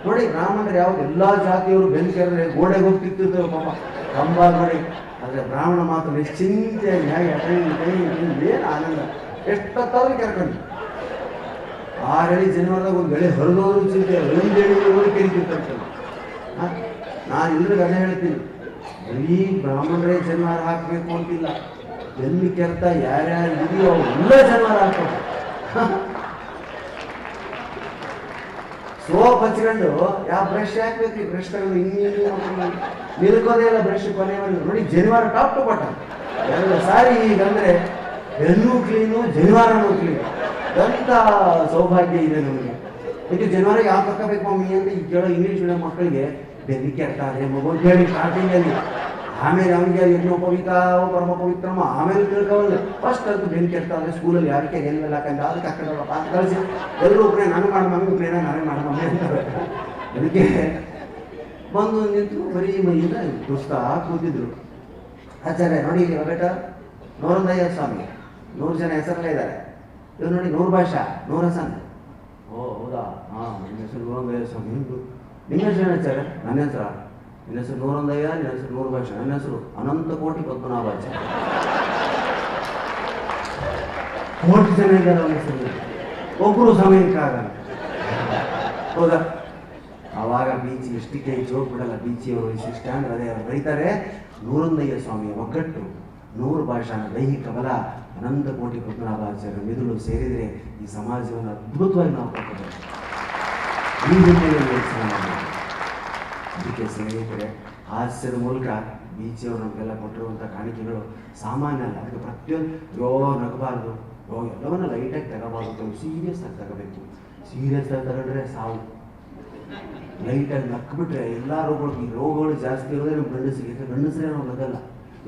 ನೋಡಿ ಬ್ರಾಹ್ಮಣರು ಯಾವಾಗ ಎಲ್ಲ ಜಾತಿಯವರು ಬೆನ್ನು ಕೆರೆದ್ರೆ ಗೋಡೆಗೆ ಹೋಗ್ತಿರ್ತಿರ್ತೇವೆ ಪಾಪ, ಕಂಬ ನೋಡಿ ಆದರೆ ಬ್ರಾಹ್ಮಣ ಮಾತ್ರ ನಿಶ್ಚಿಂತೆಯಾಗಿ ಹೇಗೆ ಏನು ಆನಂದ ಎಷ್ಟೊತ್ತಾದ್ರೂ ಕೆರ್ಕೊಂಡು 6 ಅಡಿ ಜನವರದಾಗ ಒಂದು ಬೆಳೆ ಹೊರದೋದ್ರು ಚಿಂತೆ 1 ಅಡಿ ಕೆರಿತಿರ್ತಾರೆ. ನಾನು ಇಲ್ಲರಿಗೆ ಅದೇ ಹೇಳ್ತೀನಿ, ಬರೀ ಬ್ರಾಹ್ಮಣರೇ ಜನ್ವಾರ ಹಾಕಬೇಕು ಅಂತಿಲ್ಲ, ಎಲ್ಲಿ ಕೆರ್ತ ಯಾರ್ಯಾರು ಇದೆಯೋ ಎಲ್ಲ ಜನ್ವಾರ ಹಾಕೋದು. ಸೋಪ್ ಹಚ್ಕೊಂಡು ಯಾವ ಬ್ರಷ್ ಹಾಕ್ಬೇಕು, ಬ್ರಷ್ ತಗೊಂಡು ಹಿಂಗೆ ನಿಲ್ಕೋದೇ ಇಲ್ಲ ಬ್ರಷ್ ಕೊನೆಯವರೆಗೂ. ನೋಡಿ ಜನಿವಾರ ಟಾಪ್ ಟು ಬಾಟಮ್ ಎರಡು ಸಾರಿ ಹೀಗಂದ್ರೆ ಬೆನ್ನು ಕ್ಲೀನು ಜನಿವಾರನೂ ಕ್ಲೀನು. ಎಂಥ ಸೌಭಾಗ್ಯ ಇದೆ ನಮಗೆ. ಇದು ಜನಿವಾರ ಯಾವ ತಗೋಬೇಕು ಮಮ್ಮಿ ಅಂತ ಈಗ ಕೇಳೋ ಇಂಗ್ಲೀಷ್ ಮೀಡಿಯಂ ಮಕ್ಕಳಿಗೆ ಬೆನ್ನಿ ಕೆಡ್ತಾರೆ ಮಗು ಕೇಳಿ ಸ್ಟಾರ್ಟಿಂಗಲ್ಲಿ. ಆಮೇಲೆ ಅವನಿಗೆ ಎಣ್ಣೆ ಪವಿತ್ರ ಪರಮ ಪವಿತ್ರಮ್ಮ ಆಮೇಲೆ ತಿಳ್ಕೊಳ್ಳೋದು. ಫಸ್ಟ್ ಅದು ಬೆನ್ನು ಕೆಡ್ತಾರೆ ಸ್ಕೂಲಲ್ಲಿ ಯಾರಿಗೆ ಎಲ್ಲ ಹಾಕಂತ ಅದಕ್ಕೆ ಹಾಕೊಂಡಪ್ಪ ಅಂತ ಕಳಿಸಿ ಎಲ್ಲರೂ ಒಬ್ಬರೇ ನಾನು ಮಾಡ ಮಮ್ಮಿ ಒಬ್ಬರೇ ನಾನೇ ಮಾಡ ಮಮ್ಮಿ ಅಂತಾರೆ. ಅದಕ್ಕೆ ಬಂದು ನಿಂತು ಬರೀ ಮೈಯಿಂದ ಪುಸ್ತಕ ಕೂತಿದ್ರು. ಆಚಾರ್ಯ ನೋಡಿ ಇಲ್ಲಿ ಬೇಟ ನೂರಂದಯ್ಯ ಸ್ವಾಮಿ 100 ಜನ ಹೆಸರಲ್ಲೇ ಇದ್ದಾರೆ. ಇವ್ರು ನೋಡಿ 100 ಭಾಷಾ 100 ಹಸನ್. ಓ ಹೌದಾ, ಹಾಂ ನಿಮ್ಮ ಹೆಸರು ನೂರಂದಯ್ಯ ಸ್ವಾಮಿ. ನಿಮ್ಮ ಹೆಸರು ಏನು ಆಚಾರ್ಯ? ನನ್ನ ಹೆಸರ ನಿನ್ನ ಹೆಸರು ನೂರಂದಯ್ಯ, ನಿನ್ನ ಹೆಸರು 100 ಭಾಷಾ, ನನ್ನ ಹೆಸರು ಅನಂತ ಕೋಟಿ ಪದ್ಮನಾಭಾಚಾರ್ಯ. ಕೋಟಿ ಜನ ಇದ್ದಾರೆ ಅವನ ಹೆಸರು, ಒಬ್ಬರು ಸಮಯಕ್ಕಾಗಲ್ಲ. ಹೌದಾ? ಆವಾಗ ಬೀಚಿ ಎಷ್ಟಕ್ಕೆ ಜೋಗ್ ಬಿಡಲ್ಲ. ಬೀಚಿಯವರು ವಿಶಿಷ್ಟ ಅಂದ್ರೆ ಅದೇ ಅವರು ಬರೀತಾರೆ, ನೂರಂದಯ್ಯ ಸ್ವಾಮಿಯ ಒಗ್ಗಟ್ಟು 100 ಭಾಷಾನ ದೈಹಿಕ ಬಲ ಅನಂತ ಕೋಟಿ ಪದ್ಮನಾಭಾಚಾರ್ಯ ಮಿದುಳು ಸೇರಿದರೆ ಈ ಸಮಾಜವನ್ನು ಅದ್ಭುತವಾಗಿ ನಾವು ಕೊಡ್ತೇವೆ. ಈ ರೀತಿಯಲ್ಲಿ ಅದಕ್ಕೆ ಸ್ನೇಹಿತರೆ, ಹಾಸ್ಯದ ಮೂಲಕ ಬೀಚಿಯವರು ನಮಗೆಲ್ಲ ಕೊಟ್ಟಿರುವಂಥ ಕಾಣಿಕೆಗಳು ಸಾಮಾನ್ಯ ಅಲ್ಲ. ಅದಕ್ಕೆ ಪ್ರತಿಯೊಂದು ನಗಬಾರ್ದು, ಎಲ್ಲವನ್ನ ಲೈಟಾಗಿ ತಗೋಬಾರ್ದು, ಸೀರಿಯಸ್ ಆಗಿ ತಗೋಬೇಕು. ಸೀರಿಯಸ್ ಆಗಿ ತಗೊಂಡ್ರೆ ಸಾವು. ಲೈಟಾಗಿ ನಕ್ಬಿಟ್ರೆ ಎಲ್ಲ ರೋಗಗಳು, ಈ ರೋಗಗಳು ಜಾಸ್ತಿ ಇರೋದೇ ನಮ್ಮ ಗಂಡಸರಿಗೆ. ಗಂಡಸರೇ ನಾವು ನಗಲ್ಲ,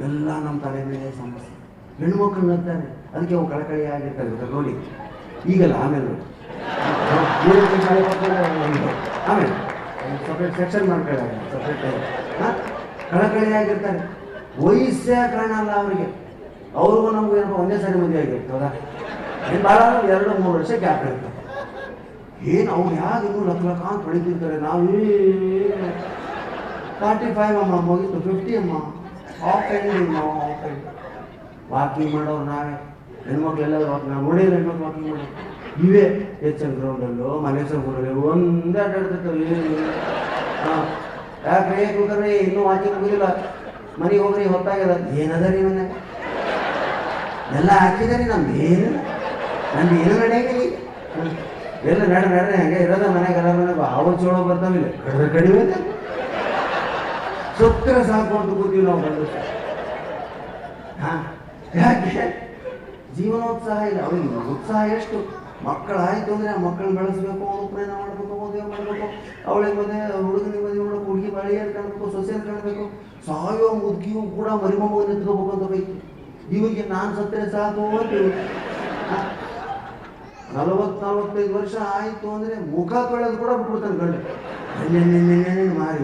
ಎಲ್ಲ ನಮ್ಮ ತಲೆ ಮೇಲೆ ಸಮಸ್ಯೆ. ಹೆಣ್ಮಕ್ಳು ನಗ್ತಾರೆ, ಅದಕ್ಕೆ ಅವು ಕಳಕಳಿ ಆಗಿರ್ತಾರೆ ನೋಡಿ. ಈಗಲ್ಲ ಆಮೇಲೆ ಆಮೇಲೆ ಸಪ್ರೇಟ್ ಸೆಕ್ಷನ್ ಮಾಡ್ಕೊಳ್ಳೋಣ, ಸಪ್ರೇಟ್ ಕಳಕಳಿ ಆಗಿರ್ತಾರೆ. ವಯಸ್ಸೇ ಕಾರಣ ಅಲ್ಲ ಅವರಿಗೆ, ಅವ್ರಿಗೂ ನಮಗೂ ಏನಪ್ಪ ಒಂದೇ ಸಾರಿ ಮದುವೆ ಆಗಿರ್ತದ. ಏನು ಭಾಳ 2-3 ವರ್ಷ ಗ್ಯಾಪ್ ಇರ್ತಾರೆ. ಏನು ಅವ್ರು ಯಾರು ಇನ್ನೂ ಲಕ್ಷ ಅಂತ ಹೊಡಿತಿರ್ತಾರೆ. ನಾವು 45 ಅಮ್ಮ ಮುಗಿತು, 50 ಅಮ್ಮ of end of end. Walking ಮಾಡೋರು ನಾವೇ, ಹೆಣ್ಮಕ್ಳೆಲ್ಲ ನಾವು ನೋಡಿದ್ರೆ ಹೆಣ್ಮಕ್ಳು ವಾಕಿಂಗ್ ಮಾಡೋದು ಇವೇ. HM ಗ್ರೌಂಡಲ್ಲೋ ಮಲೇಶ್ವರದಲ್ಲಿ ಒಂದೇ ಅಡ್ಡಾಡ್ತಿರ್ತಾರೆ. ಹಾಂ ಯಾಕ್ರೆ ಕೂತ್ರೆ ಇನ್ನೂ ವಾಕಿಂಗ್ ಮುಗಿದಿಲ್ಲ, ಮನೆಗೆ ಹೋಗ್ರಿ ಹೊತ್ತಾಗ್ಯದ. ಏನದ ರೀ ಮನೆ ಎಲ್ಲ ಹಾಕಿದಾರಿ, ನಮ್ದು ಏನು ನಂದು ಏನು ನಡೆಯಂಗಿಲ್ಲ. ಎಲ್ಲ ನಡ್ರೆ ಹಂಗೆ ಇರೋದ ಮನೆಗೆ ಎಲ್ಲ ಮನೆಗೆ ಹಾವು ಚೋಳ ಬರ್ತಾವಿಲ್ಲ, ಕಡಿಮೆ ಸುತ್ತರೆ ಸಾಕು ಅಂತ ಕೂತೀವಿ ನಾವು ಬಂದು. ಹಾಂ ಯಾಕೆ ಜೀವನೋತ್ಸಾಹ ಇಲ್ಲ ಅವ್ರಿಗೆ. ಉತ್ಸಾಹ ಎಷ್ಟು ಮಕ್ಕಳಾಯಿತು ಅಂದರೆ ಆ ಮಕ್ಕಳನ್ನ ಬೆಳೆಸ್ಬೇಕು, ಅವ್ರು ಪ್ರಯಾಣ ಮಾಡಬೇಕು, ಮದುವೆ ಮಾಡಬೇಕು, ಅವಳಿಗೆ ಮದುವೆ, ಹುಡುಗನಿಗೆ ಮದುವೆ ಮಾಡಬೇಕು, ಹುಡುಗಿ ಬಳಿಯಲ್ಲಿ ಕಾಣಬೇಕು, ಸೊಸೆಯಲ್ಲಿ ಕಾಣಬೇಕು. ಸಾಯೋ ಮುದುಕಿಯೂ ಕೂಡ ಮರಿಮೊಮ್ಮಗ ನಿಂತ್ಕೋಬೇಕು ಅಂತ ಬೇಕು. ಇವಿಗೆ ನಾನು ಸತ್ತರೆ ಸಾಕು ಅಂತ 40-45 ವರ್ಷ ಆಯಿತು ಅಂದರೆ ಮುಖ ತೊಳೆದು ಕೂಡ ಬಿಟ್ಬಿಡ್ತಾನೆ ಗಂಡು. ನೆನ್ನೆ ಮಾರಿ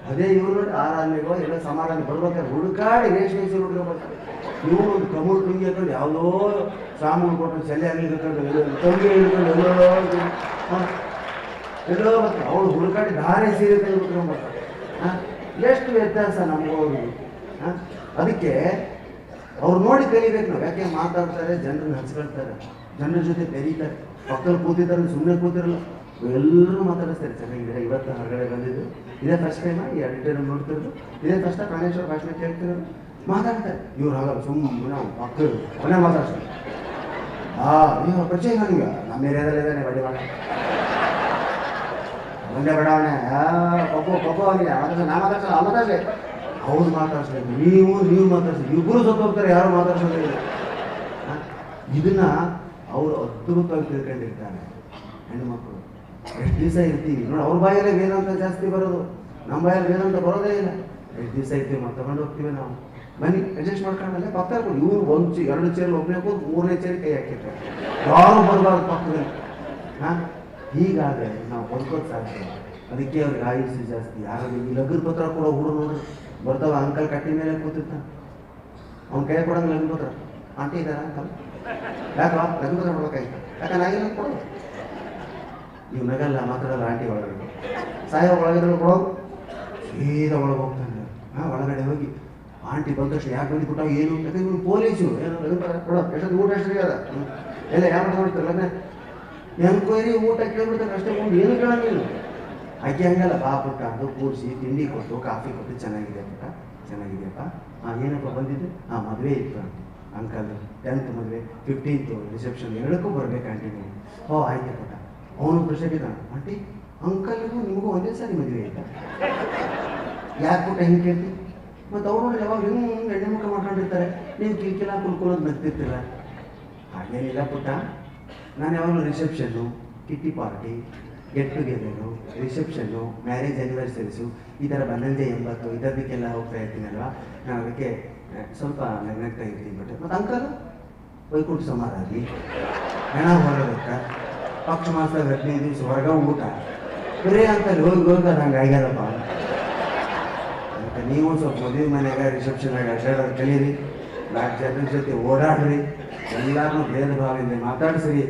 ಅದೇ ಇವ್ರು ನೋಡಿ ಆರಾಮಿಗೋ ಎಲ್ಲ ಸಮಾಧಾನ ಬರ್ಬೇಕಾದ್ರೆ ಹುಡುಕಾಡಿ ರೇಷ್ಮೆ ಸೀರೆ ಹುಡ್ಕೊಬರ್ತಾರೆ. ಇವ್ರು ಒಂದು ಕಮಲ್ ಟುಂಗಿ ಹಾಕೊಂಡು ಯಾವುದೋ ಸಾಮೂನು ಕೊಟ್ಟು ಸೆಲೆ ಆಗಲಿ ತಂಗಿ ಹಿಡ್ಕೊಂಡು ಎಲ್ಲೋ ಬರ್ತಾರೆ. ಅವಳು ಹುಡುಕಾಡಿ ಧಾರೆ ಸೀರೆ ತೆಗೆದು ಉಟ್ಕೊಂಡ್ಬರ್ತಾರೆ. ಎಷ್ಟು ವ್ಯತ್ಯಾಸ ನಮಗೂ ಅವ್ರಿಗೆ. ಅದಕ್ಕೆ ಅವ್ರು ನೋಡಿ ಕಲಿಬೇಕು ನಾವು. ಯಾಕೆ ಮಾತಾಡ್ತಾರೆ, ಜನರನ್ನ ಹಚ್ಕೊಳ್ತಾರೆ, ಜನರ ಜೊತೆ ಬೆರೀತಾರೆ. ಪಕ್ಕದಲ್ಲಿ ಕೂತಿದ್ದಾರೆ, ಸುಮ್ಮನೆ ಕೂತಿರಲ್ಲ, ಎಲ್ಲರೂ ಮಾತಾಡಿಸ್ತಾರೆ. ಚೆನ್ನಾಗಿದ್ದಾರೆ, ಇವತ್ತು ಹೊರಗಡೆ ಬಂದಿದ್ದು ಇದೇ ಫಸ್ಟ್ ಟೈಮ್ ಈ ಅಡಿಟರ್ ನೋಡ್ತಿರೋದು, ಇದೇ ಫಸ್ಟ್ ಪ್ರಾಣೇಶ್ವರ ಭಾಷಣ ಕೇಳ್ತಿರೋದು, ಮಾತಾಡ್ತಾರೆ. ಇವ್ರು ಆಗಲ್ಲ, ಸುಮ್ಮನೆ ನಾವು ಮಕ್ಕಳು ಮನೆ ಮಾತಾಡ್ತಾರೆ. ನೀವು ಪರಿಚಯ ನನಗೆ ನಮ್ಮ ಏರಿಯಾದಲ್ಲಿ ಇದ್ದಾನೆ ಬಡಿ ಮಾಡ ಒಂದೇ ಬಡಾವಣೆ ಪಪ್ಪು ಅವನಿಗೆ ನಾ ಮಾತಾಡ್ಸಲ್ಲ, ಮಾತಾಡ್ಲಿ ಅವ್ರು ಮಾತಾಡ್ಸ್ಬೇಕು, ನೀವು ಮಾತಾಡ್ಸಿ, ಇಬ್ಬರು ಸತ್ತೋಗ್ತಾರೆ, ಯಾರು ಮಾತಾಡ್ಸೋದಿಲ್ಲ. ಇದನ್ನ ಅವರು ಅದ್ಭುತವಾಗಿ ತಿಳ್ಕೊಂಡಿರ್ತಾರೆ ಹೆಣ್ಣು ಮಕ್ಕಳು. ಎಷ್ಟು ದಿವಸ ಇರ್ತೀವಿ ನೋಡಿ, ಅವ್ರ ಬಾಯಲ್ಲೇ ವೇದಾಂತ ಜಾಸ್ತಿ ಬರೋದು, ನಮ್ಮ ಬಾಯಲ್ಲಿ ವೇದಾಂತ ಬರೋದೇ ಇಲ್ಲ. ಎಷ್ಟು ದಿವಸ ಇರ್ತೀವಿ ಮತ್ತೆ ತಗೊಂಡು ಹೋಗ್ತೀವಿ ನಾವು. ಬನ್ನಿ ಅಡ್ಜಸ್ಟ್ ಮಾಡ್ಕೊಂಡಲ್ಲೇ ಪಕ್ಕ ಇರ್ಬೋದು. ಇವ್ರು 2 ಚೇರ್ ಒಬ್ಬನೇ ಕೂತು 3ನೇ ಚೇರ್ ಕೈ ಹಾಕಿರ್ತಾರೆ, ಯಾರು ಬರಬಾರ್ದು ಪಕ್ಕದಲ್ಲಿ. ಹೀಗಾದರೆ ನಾವು ಬದುಕೋದು ಸಾಧ್ಯ. ಅದಕ್ಕೆ ಅವ್ರಿಗೆ ಆಯುಷ್ಯ ಜಾಸ್ತಿ. ಯಾರಾದ್ರೂ ಈ ಲಗ್ನ ಪತ್ರ ಕೊಡೋ ಹುಡುಗ ನೋಡ್ರಿ ಬರ್ತಾವ, ಅಂಕಲ್ ಕಟ್ಟಿ ಮೇಲೆ ಕೂತಿರ್ತಾನೆ, ಅವ್ನ ಕೈ ಕೊಡಂಗೆ ಲಗ್ನ ಪತ್ರ. ಆಂಟಿ ಇದ್ದಾರ ಅಂಕಲ್? ಯಾಕೋ ಲಗ್ನ ಪತ್ರ ಕೊಡ್ಬೇಕಾಯ್ತು, ಯಾಕೆ ನಾಗಿಲ್ಲ ಕೊಡೋದು. ನೀವು ನಗಲ್ಲ, ಮಾತಾಡಲ್ಲ. ಆಂಟಿ ಒಳಗಡೆ ಸಾಯೋ ಒಳಗಿದ್ರೆ ಕೊಡೋದು, ಸೀದಾ ಒಳಗೆ ಹೋಗ್ತಾನೆ. ಒಳಗಡೆ ಹೋಗಿ ಆಂಟಿ ಬಂದ ತಕ್ಷಣ ಯಾಕೆ ಬಂದ್ಬಿಟ್ಟ ಏನು ಯಾಕಂದ್ರೆ ಇವ್ನು ಪೊಲೀಸು ಏನು ಎಷ್ಟೊಂದು ಊಟ ಅಷ್ಟೇ ಅದ ಎಲ್ಲ ಯಾರು ನೋಡ್ತಾರಲ್ಲ ಎಂಕ್ವೈರಿ ಊಟ ಕೇಳ್ಬಿಡ್ತಾರೆ ಅಷ್ಟೇ ಮುಂದೆ ಏನು ಕೇಳಂಗಿಲ್ಲ. ಆಕೆ ಹಂಗಲ್ಲ ಪುಟ್ಟ ಅದು ಕೂರಿಸಿ ತಿಂಡಿ ಕೊಟ್ಟು ಕಾಫಿ ಕೊಟ್ಟು ಚೆನ್ನಾಗಿದೆ ಪುಟ್ಟ ಚೆನ್ನಾಗಿದೆಯಪ್ಪ. ಏನಪ್ಪ ಬಂದಿದ್ದು ಮದುವೆ ಇತ್ತು ಅಂಕಲ್ 10th ಮದುವೆ 15th ರಿಸೆಪ್ಷನ್ ಎರಡಕ್ಕೂ ಬರ್ಬೇಕು ಆಂಟಿ ನೀವು. ಆಯ್ತು ಪುಟ್ಟ. ಅವನು ಪ್ರಶ್ನೆ ಆಂಟಿ ಅಂಕಲ್ಗೂ ನಿಮಗೂ ಒಂದೇ ಸಾರಿ ಮದುವೆ ಆಯ್ತಾ? ಯಾಕೆ ಪುಟ್ಟ ಹಿಂಗೆ ಕೇಳ್ತಿ? ಮತ್ತು ಅವರು ಯಾವಾಗ ಹಿಂಗೆ ಎಣ್ಣೆ ಮುಖ ಮಾಡ್ಕೊಂಡಿರ್ತಾರೆ, ನೀವು ಕಿಲ್ಕಿಲ ಕುಲ್ಕೊಳ್ಳೋದು ನಗ್ತಿರ್ತೀರ. ಹಾಗೇನಿಲ್ಲ ಪುಟ್ಟ, ನಾನು ಯಾವಾಗಲೂ reception, kitty party, get together, reception, marriage anniversaries ಈ ಥರ 80 ಇದಕ್ಕೆಲ್ಲ ಹೋಗ್ತಾ ಇರ್ತೀನಲ್ವ, ನಾನು ಅದಕ್ಕೆ ಸ್ವಲ್ಪ ನಗ್ನಗ್ತಾ ಇರ್ತೀನಿ. ಮತ್ತು ಅಂಕಲ್ ವೈಕುಂಠ ಸಮಾರಾಧಿ ಹೆಣ ಹೊರಬೇಕ ಪಕ್ಷ ಮಾಸ 15 ದಿವಸ ಹೊರಗ ಊಟ ಬರೇ ಅಂಕಲ್ ಹೋಗಿ ಹಂಗೆ ಆಗ್ಯಾರಪ್ಪ. ಅದಕ್ಕೆ ನೀವು ಸ್ವಲ್ಪ ಮದುವೆ ಮನೆಯಾಗ ರಿಸೆಪ್ಷನಾಗ ಅಡ್ಡಾಡೋದು ಕಲೀರಿ, 4 ಜನರ ಜೊತೆ ಓಡಾಡ್ರಿ, ಎಲ್ಲರೂ ಭೇದ ಭಾವದಿಂದ ಮಾತಾಡಿಸ್ರಿ.